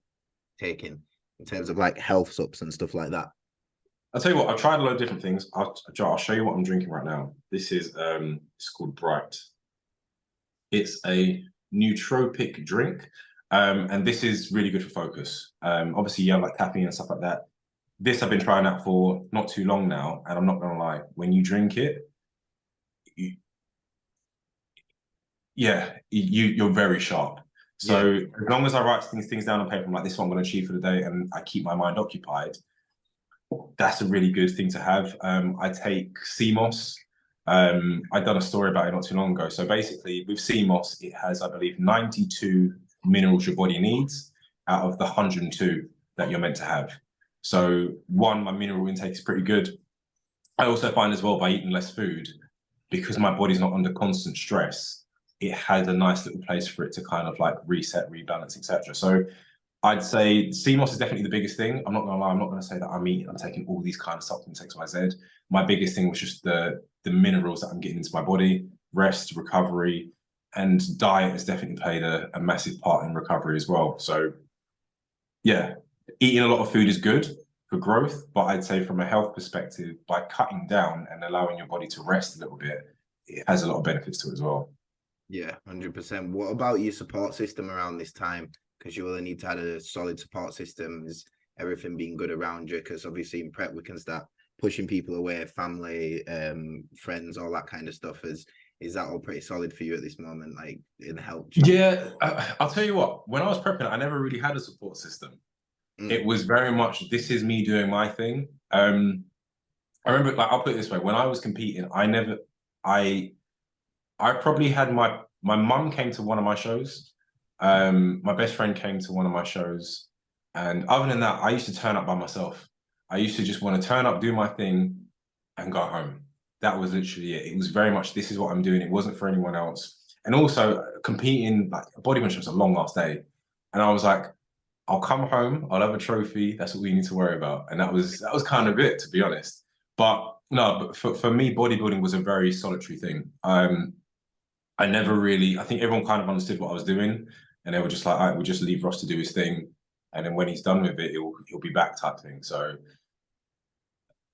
taking in terms of like health subs and stuff like that? I'll tell you what, I've tried a lot of different things. I'll show you what I'm drinking right now. This is it's called Bright. It's a nootropic drink, and this is really good for focus. Obviously, you have like caffeine and stuff like that. This I've been trying out for not too long now, and I'm not gonna lie, when you drink it, you're very sharp. So as long as I write things down on paper, I'm like, this is what I'm going to achieve for the day, and I keep my mind occupied, that's a really good thing to have. I take CMOS. I've done a story about it not too long ago. So basically with CMOS, it has, I believe, 92 minerals your body needs out of the 102 that you're meant to have. So one, my mineral intake is pretty good. I also find as well by eating less food, because my body's not under constant stress, it had a nice little place for it to kind of like reset, rebalance, etc. So I'd say CMOS is definitely the biggest thing. I'm not gonna lie, I'm not gonna say that I'm taking all these kind of supplements X, Y, Z. My biggest thing was just the minerals that I'm getting into my body, rest, recovery, and diet has definitely played a massive part in recovery as well. So yeah, eating a lot of food is good for growth, but I'd say from a health perspective, by cutting down and allowing your body to rest a little bit, it has a lot of benefits to it as well. Yeah, 100%. What about your support system around this time? Because you will need to have a solid support system. Is everything being good around you? Because obviously in prep we can start pushing people away, family, friends, all that kind of stuff. Is that all pretty solid for you at this moment, like in help? Yeah, I'll tell you what, when I was prepping, I never really had a support system. It was very much, this is me doing my thing. I remember, like, I'll put it this way, when I was competing, I probably had my mum came to one of my shows. My best friend came to one of my shows. And other than that, I used to turn up by myself. I used to just want to turn up, do my thing, and go home. That was literally it. It was very much, this is what I'm doing. It wasn't for anyone else. And also competing, like bodybuilding was a long last day. And I was like, I'll come home, I'll have a trophy. That's what we need to worry about. And that was kind of it, to be honest. But no, but for me, bodybuilding was a very solitary thing. I never really, I think everyone kind of understood what I was doing, and they were just like, all right, we'll just leave Ross to do his thing. And then when he's done with it, he'll be back type thing. So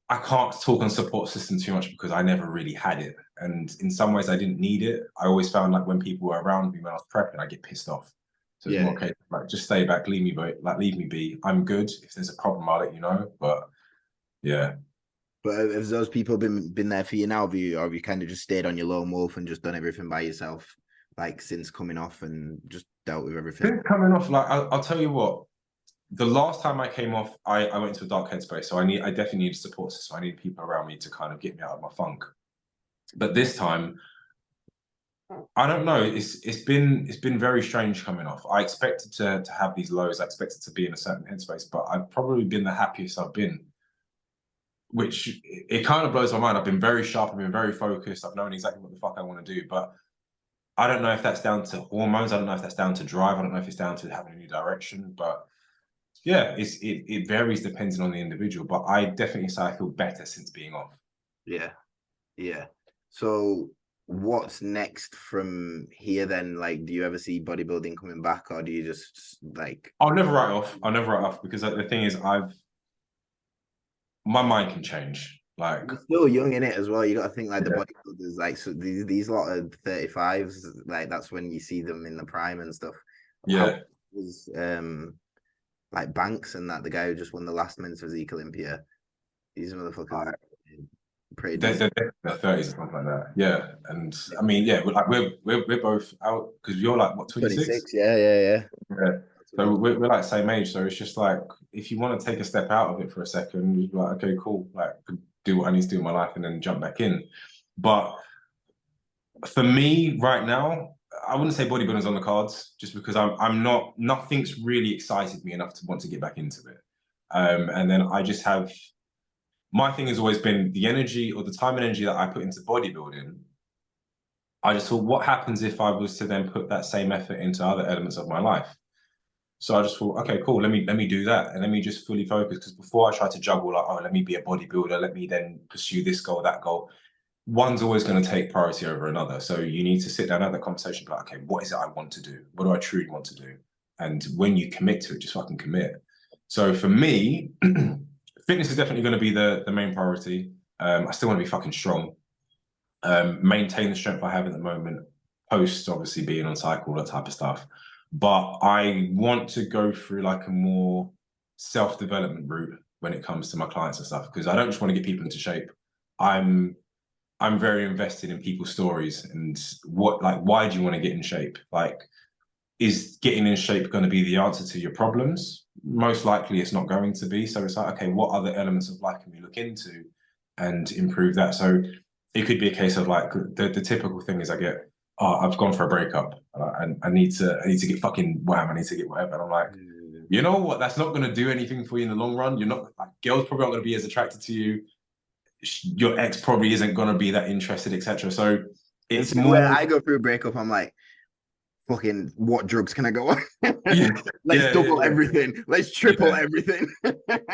I can't talk on support system too much because I never really had it. And in some ways I didn't need it. I always found like when people were around me when I was prepping, I get pissed off. So it's more okay, like just stay back, leave me be. I'm good. If there's a problem, I'll let you know. But yeah. But have those people been there for you now? Have you kind of just stayed on your lone wolf and just done everything by yourself, like since coming off and just dealt with everything? Since coming off, like I'll tell you what, the last time I came off, I went into a dark headspace. So I definitely need support system. I need people around me to kind of get me out of my funk. But this time, I don't know. It's been very strange coming off. I expected to have these lows. I expected to be in a certain headspace, but I've probably been the happiest I've been, which it kind of blows my mind. I've been very sharp. I've been very focused. I've known exactly what the fuck I want to do, but I don't know if that's down to hormones. I don't know if that's down to drive. I don't know if it's down to having a new direction, but yeah, it varies depending on the individual. But I definitely say I feel better since being off. Yeah. Yeah. So what's next from here then? Like, do you ever see bodybuilding coming back, or do you just like... I'll never write off. I'll never write off, because the thing is, my mind can change. Like, You're still young in it as well. You got to think like the bodybuilders, like, so these lot of 35s, like that's when you see them in the prime and stuff. yeah. How was like Banks and that, the guy who just won the last men's physique Olympia? These motherfuckers are pretty decent. They're 30s or something like that. Yeah. And I mean, yeah, we're both out, because you're like, what, 26? Yeah. So we're like same age. So it's just like, if you want to take a step out of it for a second, you're like, okay, cool, like, do what I need to do in my life and then jump back in. But for me right now, I wouldn't say bodybuilding's on the cards, just because I'm not, nothing's really excited me enough to want to get back into it. And then I just have, my thing has always been the energy, or the time and energy that I put into bodybuilding. I just thought, what happens if I was to then put that same effort into other elements of my life? So I just thought, okay, cool, let me do that, and let me just fully focus. Because before I tried to juggle, like, oh, let me be a bodybuilder, let me then pursue this goal, that goal, one's always going to take priority over another. So you need to sit down, have that conversation, like, okay, what is it I want to do? What do I truly want to do? And when you commit to it, just fucking commit. So for me, fitness is definitely going to be the main priority. I still want to be fucking strong. Maintain the strength I have at the moment, post obviously being on cycle, that type of stuff. But I want to go through like a more self-development route when it comes to my clients and stuff, because I don't just want to get people into shape. I'm very invested in people's stories and why do you want to get in shape? Like, is getting in shape going to be the answer to your problems? Most likely it's not going to be. So it's like, okay, what other elements of life can we look into and improve that? So it could be a case of like, the typical thing is I get, oh, I've gone for a breakup and I need to get fucking wham, I need to get whatever. And I'm like, you know what? That's not going to do anything for you in the long run. You're not, like, girls probably aren't going to be as attracted to you. Your ex probably isn't going to be that interested, etc. So it's more, where I go through a breakup, I'm like, fucking, what drugs can I go on? Let's double everything. Let's triple everything.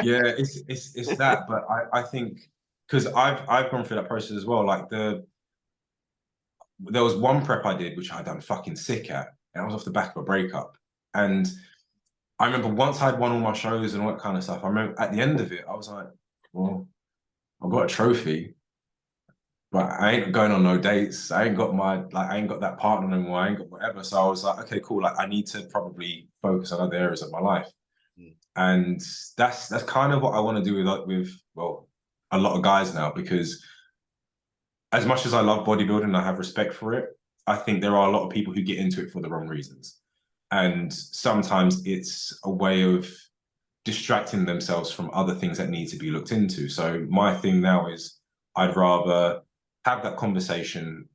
Yeah, it's that. But I think, because I've gone through that process as well. Like, there was one prep I did which I done fucking sick at, and I was off the back of a breakup. And I remember once I'd won all my shows and all that kind of stuff, I remember at the end of it, I was like, well, I've got a trophy, but I ain't going on no dates. I ain't got that partner anymore. I ain't got whatever. So I was like, okay, cool. Like, I need to probably focus on other areas of my life. And that's kind of what I want to do with a lot of guys now, because as much as I love bodybuilding and I have respect for it, I think there are a lot of people who get into it for the wrong reasons. And sometimes it's a way of distracting themselves from other things that need to be looked into. So my thing now is, I'd rather have that conversation,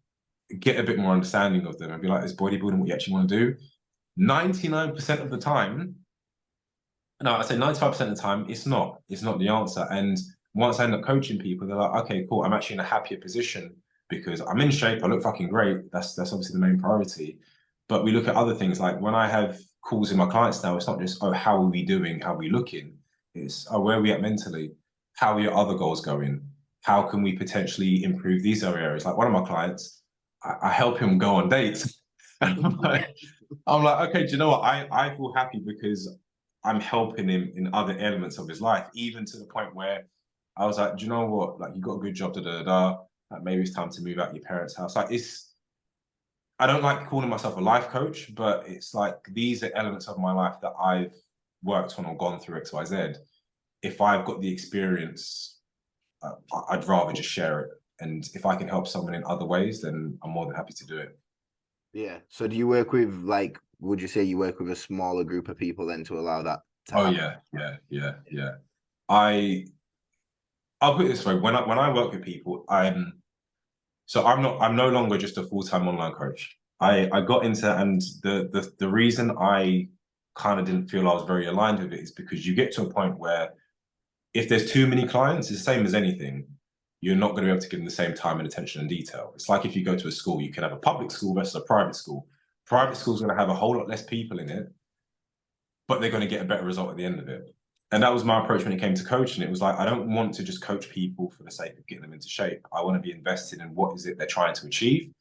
get a bit more understanding of them, and be like, is bodybuilding what you actually want to do? 99% of the time, no, I say 95% of the time, it's not the answer. And once I end up coaching people, they're like, okay, cool, I'm actually in a happier position because I'm in shape, I look fucking great. That's obviously the main priority. But we look at other things, like when I have calls with my clients now, it's not just, oh, how are we doing? How are we looking? It's, oh, where are we at mentally? How are your other goals going? How can we potentially improve these other areas? Like, one of my clients, I help him go on dates. I'm like, okay, do you know what? I feel happy because I'm helping him in other elements of his life, even to the point where I was like, do you know what? Like, you got a good job, Like, maybe it's time to move out of your parents' house. Like, I don't like calling myself a life coach, but it's like, these are elements of my life that I've worked on or gone through X, Y, Z. If I've got the experience, I'd rather just share it. And if I can help someone in other ways, then I'm more than happy to do it. Yeah. So do you work with, like, would you say you work with a smaller group of people then to allow that Oh yeah. I'll put it this way: when I work with people, I'm no longer just a full-time online coach. I got into, and the reason I kind of didn't feel I was very aligned with it is because you get to a point where if there's too many clients, it's the same as anything. You're not going to be able to give them the same time and attention and detail. It's like if you go to a school, you can have a public school versus a private school. Private school's going to have a whole lot less people in it, but they're going to get a better result at the end of it. And that was my approach when it came to coaching. It was like, I don't want to just coach people for the sake of getting them into shape. I want to be invested in what is it they're trying to achieve.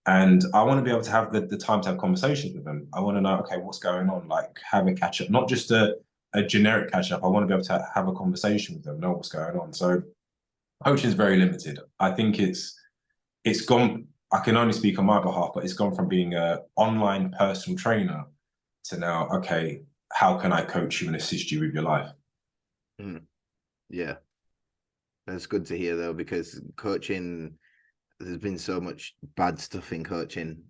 And I want to be able to have the time to have conversations with them. I want to know, okay, what's going on? Like, have a catch up, not just a generic catch up. I want to be able to have a conversation with them, know what's going on. So coaching is very limited. I think it's gone, I can only speak on my behalf, but it's gone from being an online personal trainer to now, okay, how can I coach you and assist you with your life? Yeah, that's good to hear though, because coaching, there's been so much bad stuff in coaching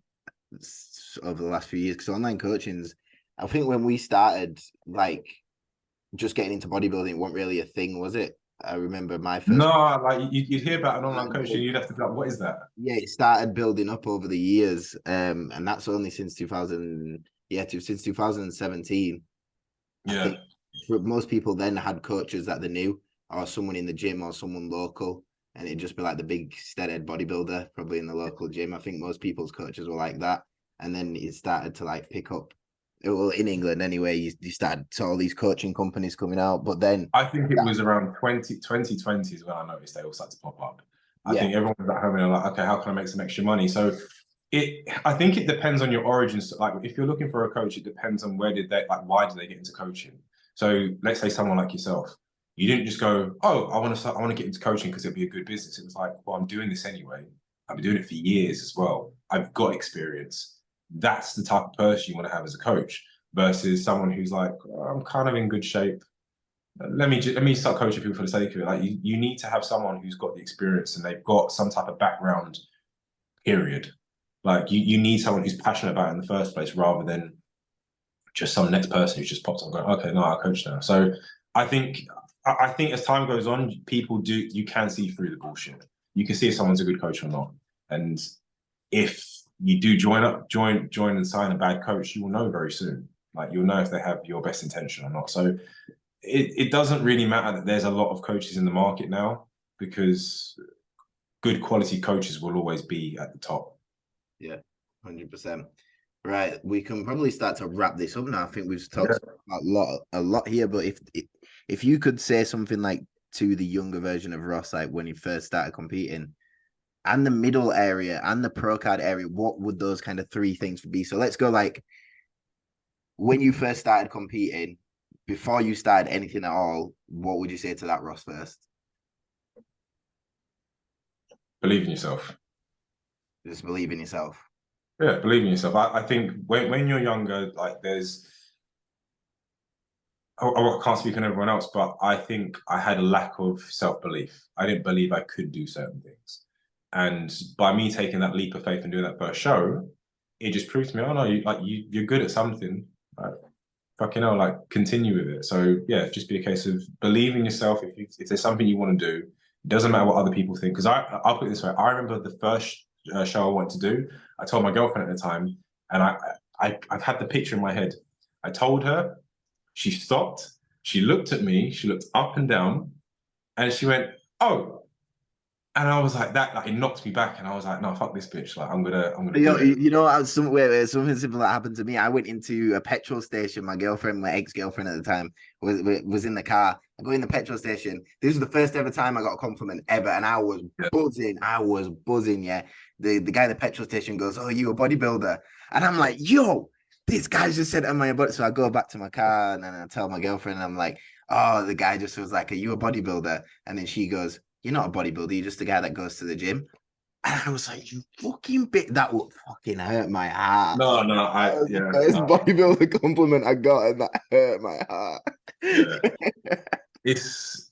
over the last few years. Because online coaching's, I think when we started, like just getting into bodybuilding, it wasn't really a thing, was it? I remember my first. No, like you'd hear about an online coach and you'd have to be like, what is that? Yeah, it started building up over the years, and that's only since 2017. Yeah. I think for most people then had coaches that they knew, or someone in the gym or someone local, and it'd just be like the big steadhead bodybuilder probably in the local gym. I think most people's coaches were like that, and then it started to like pick up. Well, in England anyway, you started to all these coaching companies coming out, but then I think it was around 2020 is when I noticed they all started to pop up. I think everyone was at home and they're like, okay, how can I make some extra money? So I think it depends on your origins. Like if you're looking for a coach, it depends on why did they get into coaching? So let's say someone like yourself, you didn't just go, oh, I want to get into coaching because it'll be a good business. It was like, well, I'm doing this anyway. I've been doing it for years as well. I've got experience. That's the type of person you want to have as a coach versus someone who's like, oh, I'm kind of in good shape. Let me start coaching people for the sake of it. Like you need to have someone who's got the experience and they've got some type of background, period. Like you need someone who's passionate about it in the first place rather than just some next person who's just popped on going, okay, no, I coach now. So I think as time goes on, you can see through the bullshit. You can see if someone's a good coach or not. And if you do join and sign a bad coach, you will know very soon. Like you'll know if they have your best intention or not. So it doesn't really matter that there's a lot of coaches in the market now because good quality coaches will always be at the top. Yeah, 100%. Right, we can probably start to wrap this up now. I think we've talked a lot here, but if you could say something like to the younger version of Ross, like when he first started competing, and the middle area and the pro card area, what would those kind of three things be? So let's go like when you first started competing, before you started anything at all, what would you say to that Ross first? Believe in yourself. Just believe in yourself. Yeah, believe in yourself. I think when you're younger, like I can't speak on everyone else, but I think I had a lack of self-belief. I didn't believe I could do certain things. And by me taking that leap of faith and doing that first show, it just proved to me, oh no, you're good at something. Like, fucking hell, like continue with it. So yeah, just be a case of believe in yourself. If there's something you want to do, it doesn't matter what other people think. Because I'll put it this way, I remember the first show I wanted to do. I told my girlfriend at the time, and I've had the picture in my head. I told her, she stopped, she looked at me, she looked up and down, and she went, oh. And I was like, it knocked me back, and I was like, no, fuck this bitch. Like, I'm gonna do it. You know, something similar happened to me. I went into a petrol station. My girlfriend, my ex-girlfriend at the time, was in the car. I go in the petrol station. This was the first ever time I got a compliment ever, and I was buzzing. I was buzzing. Yeah, the guy at the petrol station goes, "Oh, you a bodybuilder?" And I'm like, "Yo, this guy just said I'm my body." So I go back to my car and then I tell my girlfriend, and I'm like, "Oh, the guy just was like, are you a bodybuilder?" And then she goes, "You're not a bodybuilder. You're just a guy that goes to the gym." And I was like, you fucking bitch. That would fucking hurt my heart. No, First bodybuilder compliment I got, and that hurt my heart.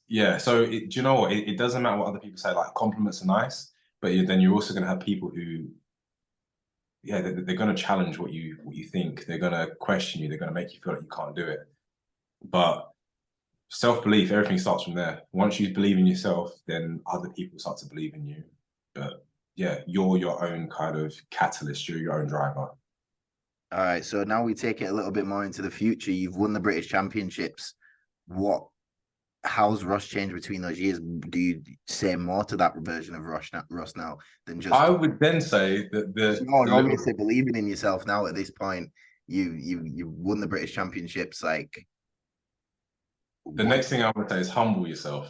Yeah. So do you know what? It doesn't matter what other people say. Like compliments are nice, but then you're also going to have people who, they're going to challenge what you think. They're going to question you. They're going to make you feel like you can't do it. But self-belief, everything starts from there. Once you believe in yourself, then other people start to believe in you. But yeah, you're your own kind of catalyst, you're your own driver. All right, so now we take it a little bit more into the future. You've won the British Championships. How's Ross changed between those years? Do you say more to that version of Ross now than just? I would then say that obviously believing in yourself now at this point. You won the British Championships. Like the next thing I would say is humble yourself.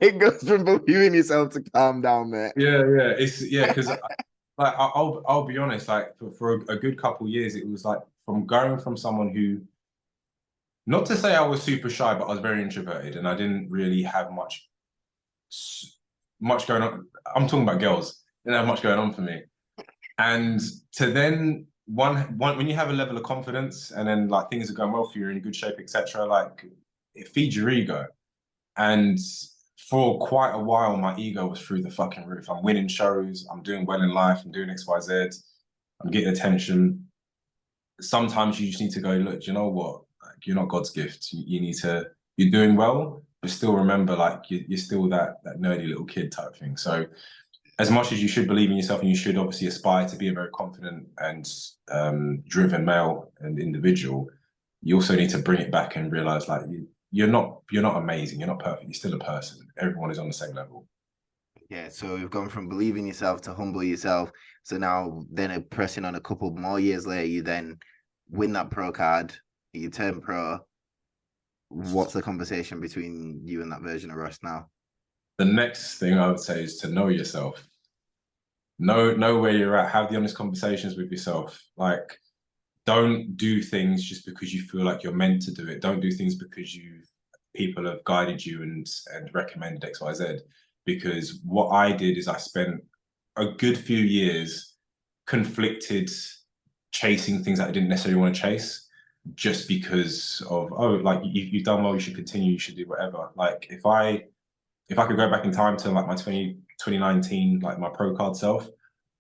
It goes from believing yourself to calm down, mate. Yeah, because like I'll be honest, like for a good couple of years, it was like from going from someone who, not to say I was super shy, but I was very introverted and I didn't really have much going on. I'm talking about girls. Didn't have much going on for me. And to then when you have a level of confidence and then like things are going well for you, you're in good shape, etc., like it feeds your ego. And for quite a while, my ego was through the fucking roof. I'm winning shows, I'm doing well in life, I'm doing XYZ, I'm getting attention. Sometimes you just need to go, look, you know what? Like, you're not God's gift. You're doing well, but still remember, like, you're still that nerdy little kid type thing. So as much as you should believe in yourself and you should obviously aspire to be a very confident and driven male and individual, you also need to bring it back and realize, like, you're not amazing, you're not perfect, you're still a person. Everyone is on the same level. Yeah, so we've gone from believing yourself to humble yourself. So now then pressing on a couple more years later, you then win that pro card, you turn pro. What's the conversation between you and that version of Russ now? The next thing I would say is to know yourself. Know where you're at, have the honest conversations with yourself. Like, don't do things just because you feel like you're meant to do it. Don't do things because people have guided you and recommended XYZ. Because what I did is I spent a good few years conflicted, chasing things that I didn't necessarily want to chase, just because of, oh, like you've done well, you should continue, you should do whatever. Like if I could go back in time to like my 2019, like my pro card self,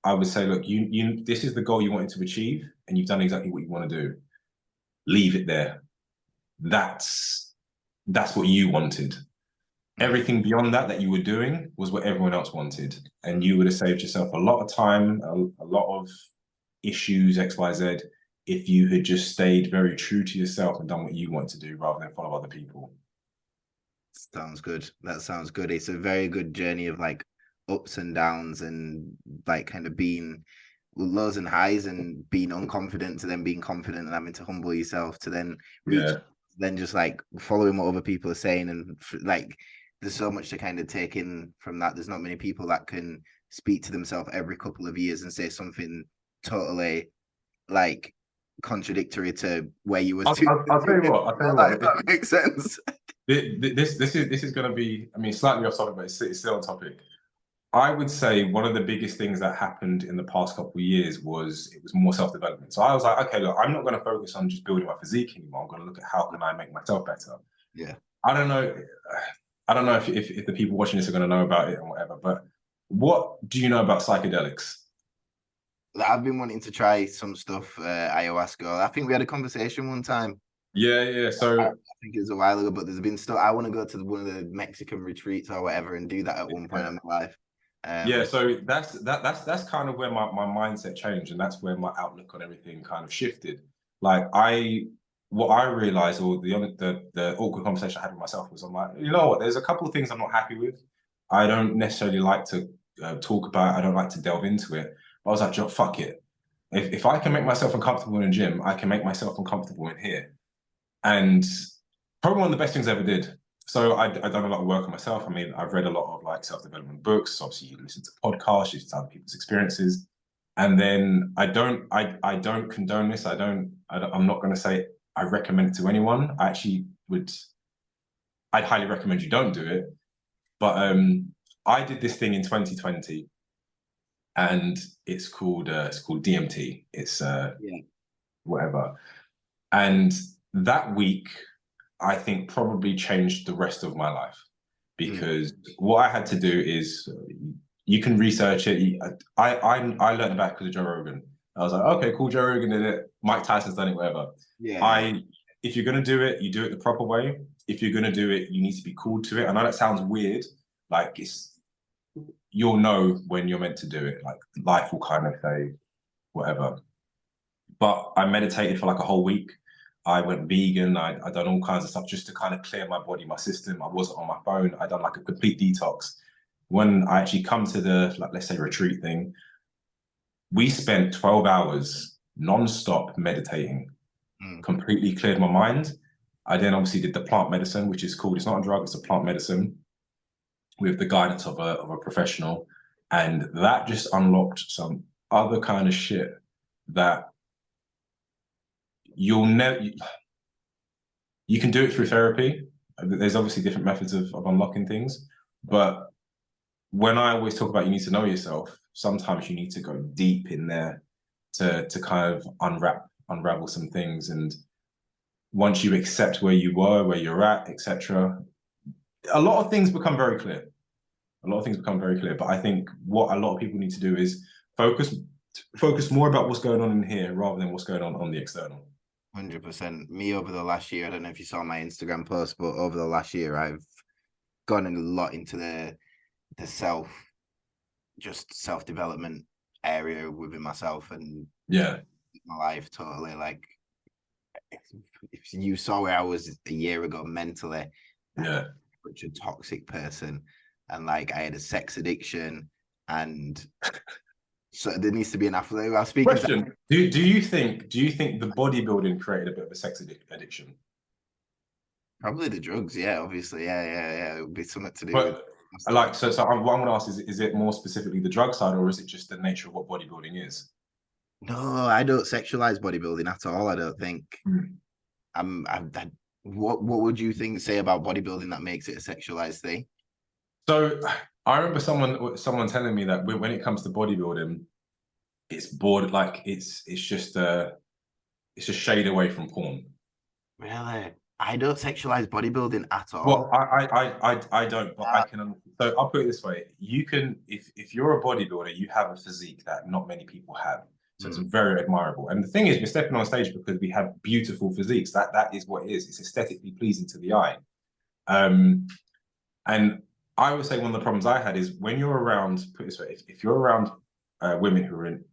I would say, look, you this is the goal you wanted to achieve, and you've done exactly what you want to do. Leave it there. That's what you wanted. Everything beyond that you were doing was what everyone else wanted, and you would have saved yourself a lot of time, a lot of issues, XYZ, if you had just stayed very true to yourself and done what you want to do rather than follow other people. Sounds good. That sounds good. It's a very good journey of like ups and downs and like kind of being lows and highs and being unconfident to then being confident and having to humble yourself to then reach, then just like following what other people are saying. And like there's so much to kind of take in from that. There's not many people that can speak to themselves every couple of years and say something totally like contradictory to where you were. I'll tell you what. If that makes sense. This is going to be, I mean, slightly off topic, but it's still on topic. I would say one of the biggest things that happened in the past couple of years was it was more self-development. So I was like, okay, look, I'm not going to focus on just building my physique anymore. I'm going to look at how can I make myself better. Yeah. I don't know if the people watching this are going to know about it and whatever, but what do you know about psychedelics? I've been wanting to try some stuff, ayahuasca. I think we had a conversation one time. Yeah. So I think it was a while ago, but there's been stuff. I want to go to one of the Mexican retreats or whatever and do that at one point in my life. Yeah, so that's kind of where my mindset changed, and that's where my outlook on everything kind of shifted. Like what I realized, or the awkward conversation I had with myself was, I'm like, you know what? There's a couple of things I'm not happy with. I don't necessarily like to talk about. I don't like to delve into it. But I was like, fuck it. If I can make myself uncomfortable in a gym, I can make myself uncomfortable in here. And probably one of the best things I ever did. So I've done a lot of work on myself. I mean, I've read a lot of like self-development books. Obviously, you listen to podcasts, you listen to other people's experiences. And then I don't condone this. I'm not going to say I recommend it to anyone. I'd highly recommend you don't do it. But I did this thing in 2020, and it's called DMT. It's whatever. And that week, I think probably changed the rest of my life, because what I had to do is, you can research it. I learned about it because of Joe Rogan. I was like, okay, cool, Joe Rogan did it. Mike Tyson's done it, whatever. Yeah. if you're going to do it, you do it the proper way. If you're going to do it, you need to be called to it. I know that sounds weird. Like, you'll know when you're meant to do it. Like, life will kind of say whatever. But I meditated for like a whole week. I went vegan. I done all kinds of stuff just to kind of clear my body, my system. I wasn't on my phone. I done like a complete detox. When I actually come to the, like, let's say, retreat thing, we spent 12 hours non-stop meditating. Completely cleared my mind. I then obviously did the plant medicine, which is called, it's not a drug, it's a plant medicine with the guidance of a professional. And that just unlocked some other kind of shit that you'll never, you can do it through therapy. There's obviously different methods of unlocking things. But when I always talk about you need to know yourself, sometimes you need to go deep in there to kind of unravel some things. And once you accept where you were, where you're at, etc., a lot of things become very clear. A lot of things become very clear. But I think what a lot of people need to do is focus more about what's going on in here rather than what's going on the external. 100%. Me over the last year, I don't know if you saw my Instagram post, but over the last year, I've gone a lot into the self-development area within myself and my life totally. Like, if you saw where I was a year ago mentally, such a toxic person, and like I had a sex addiction, and so there needs to be an athlete. I'll speak. Question: Do you think the bodybuilding created a bit of a sex addiction? Probably the drugs, yeah, obviously, yeah. It would be something to do but, with. Like, so what I'm going to ask is it more specifically the drug side, or is it just the nature of what bodybuilding is? No, I don't sexualize bodybuilding at all. I don't think. What would you say about bodybuilding that makes it a sexualized thing? So I remember someone telling me that when it comes to bodybuilding, it's just a shade away from porn. Really? I don't sexualize bodybuilding at all. Well, I don't, but I can. So I'll put it this way: you can, if you're a bodybuilder, you have a physique that not many people have. So it's very admirable. And the thing is, we're stepping on stage because we have beautiful physiques. That is what it is. It's aesthetically pleasing to the eye. And I would say one of the problems I had is when you're around, put it this way, if you're around women who are in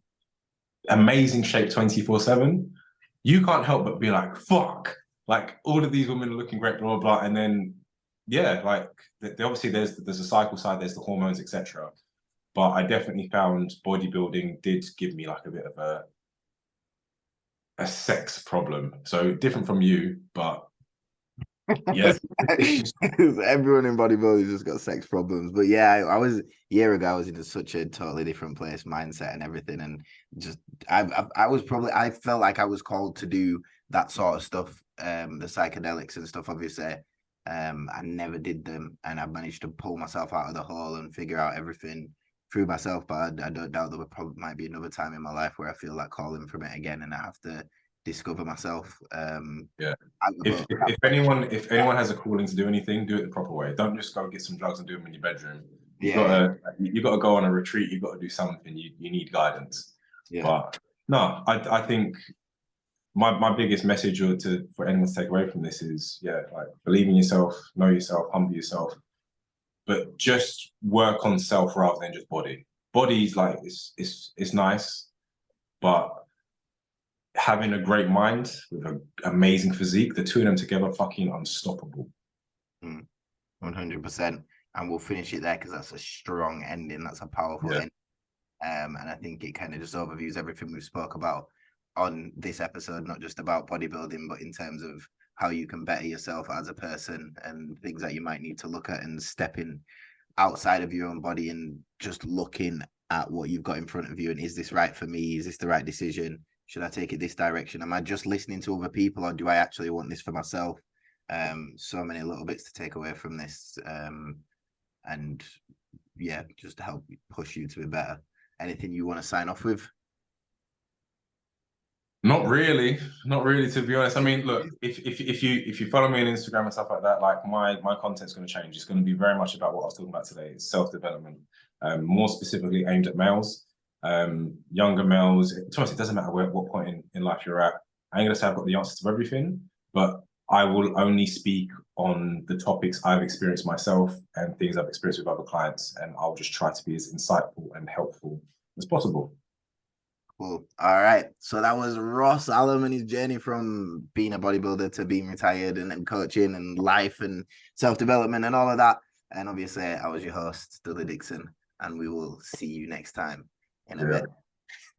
amazing shape 24/7, you can't help but be like, fuck, like all of these women are looking great, blah, blah, blah. And then, yeah, like obviously there's a cycle side, there's the hormones, etc. But I definitely found bodybuilding did give me like a bit of a sex problem. So different from you, but yeah. Everyone in bodybuilding just got sex problems. But yeah, I was a year ago, I was in such a totally different place, mindset and everything. And just I felt like I was called to do that sort of stuff, the psychedelics and stuff, obviously. I never did them, and I managed to pull myself out of the hole and figure out everything through myself. But I don't doubt there might be another time in my life where I feel like calling from it again, and I have to discover myself. If anyone has a calling to do anything, do it the proper way. Don't just go get some drugs and do them in your bedroom. You gotta go on a retreat. You got to do something. You need guidance. But no, I think my biggest message for anyone to take away from this is like believe in yourself, know yourself, humble yourself, but just work on self rather than just body. Body's like it's nice, but having a great mind with an amazing physique, the two of them together, fucking unstoppable. 100%. And we'll finish it there because that's a strong ending. That's a powerful ending. And I think it kind of just overviews everything we've spoke about on this episode, not just about bodybuilding, but in terms of how you can better yourself as a person and things that you might need to look at and stepping outside of your own body and just looking at what you've got in front of you. And is this right for me? Is this the right decision? Should I take it this direction? Am I just listening to other people, or do I actually want this for myself? So many little bits to take away from this. And yeah, just to help push you to be better. Anything you want to sign off with? Not really, to be honest. I mean, look, if you follow me on Instagram and stuff like that, like my content's going to change. It's going to be very much about what I was talking about today. It's self-development, more specifically aimed at males, younger males. To us, it doesn't matter what point in life you're at. I ain't gonna say I've got the answers to everything, but I will only speak on the topics I've experienced myself and things I've experienced with other clients, and I'll just try to be as insightful and helpful as possible. Cool. All right. So that was Ross Allam and his journey from being a bodybuilder to being retired, and then coaching and life and self-development and all of that. And obviously, I was your host, Dudley Dixon, and we will see you next time in a bit.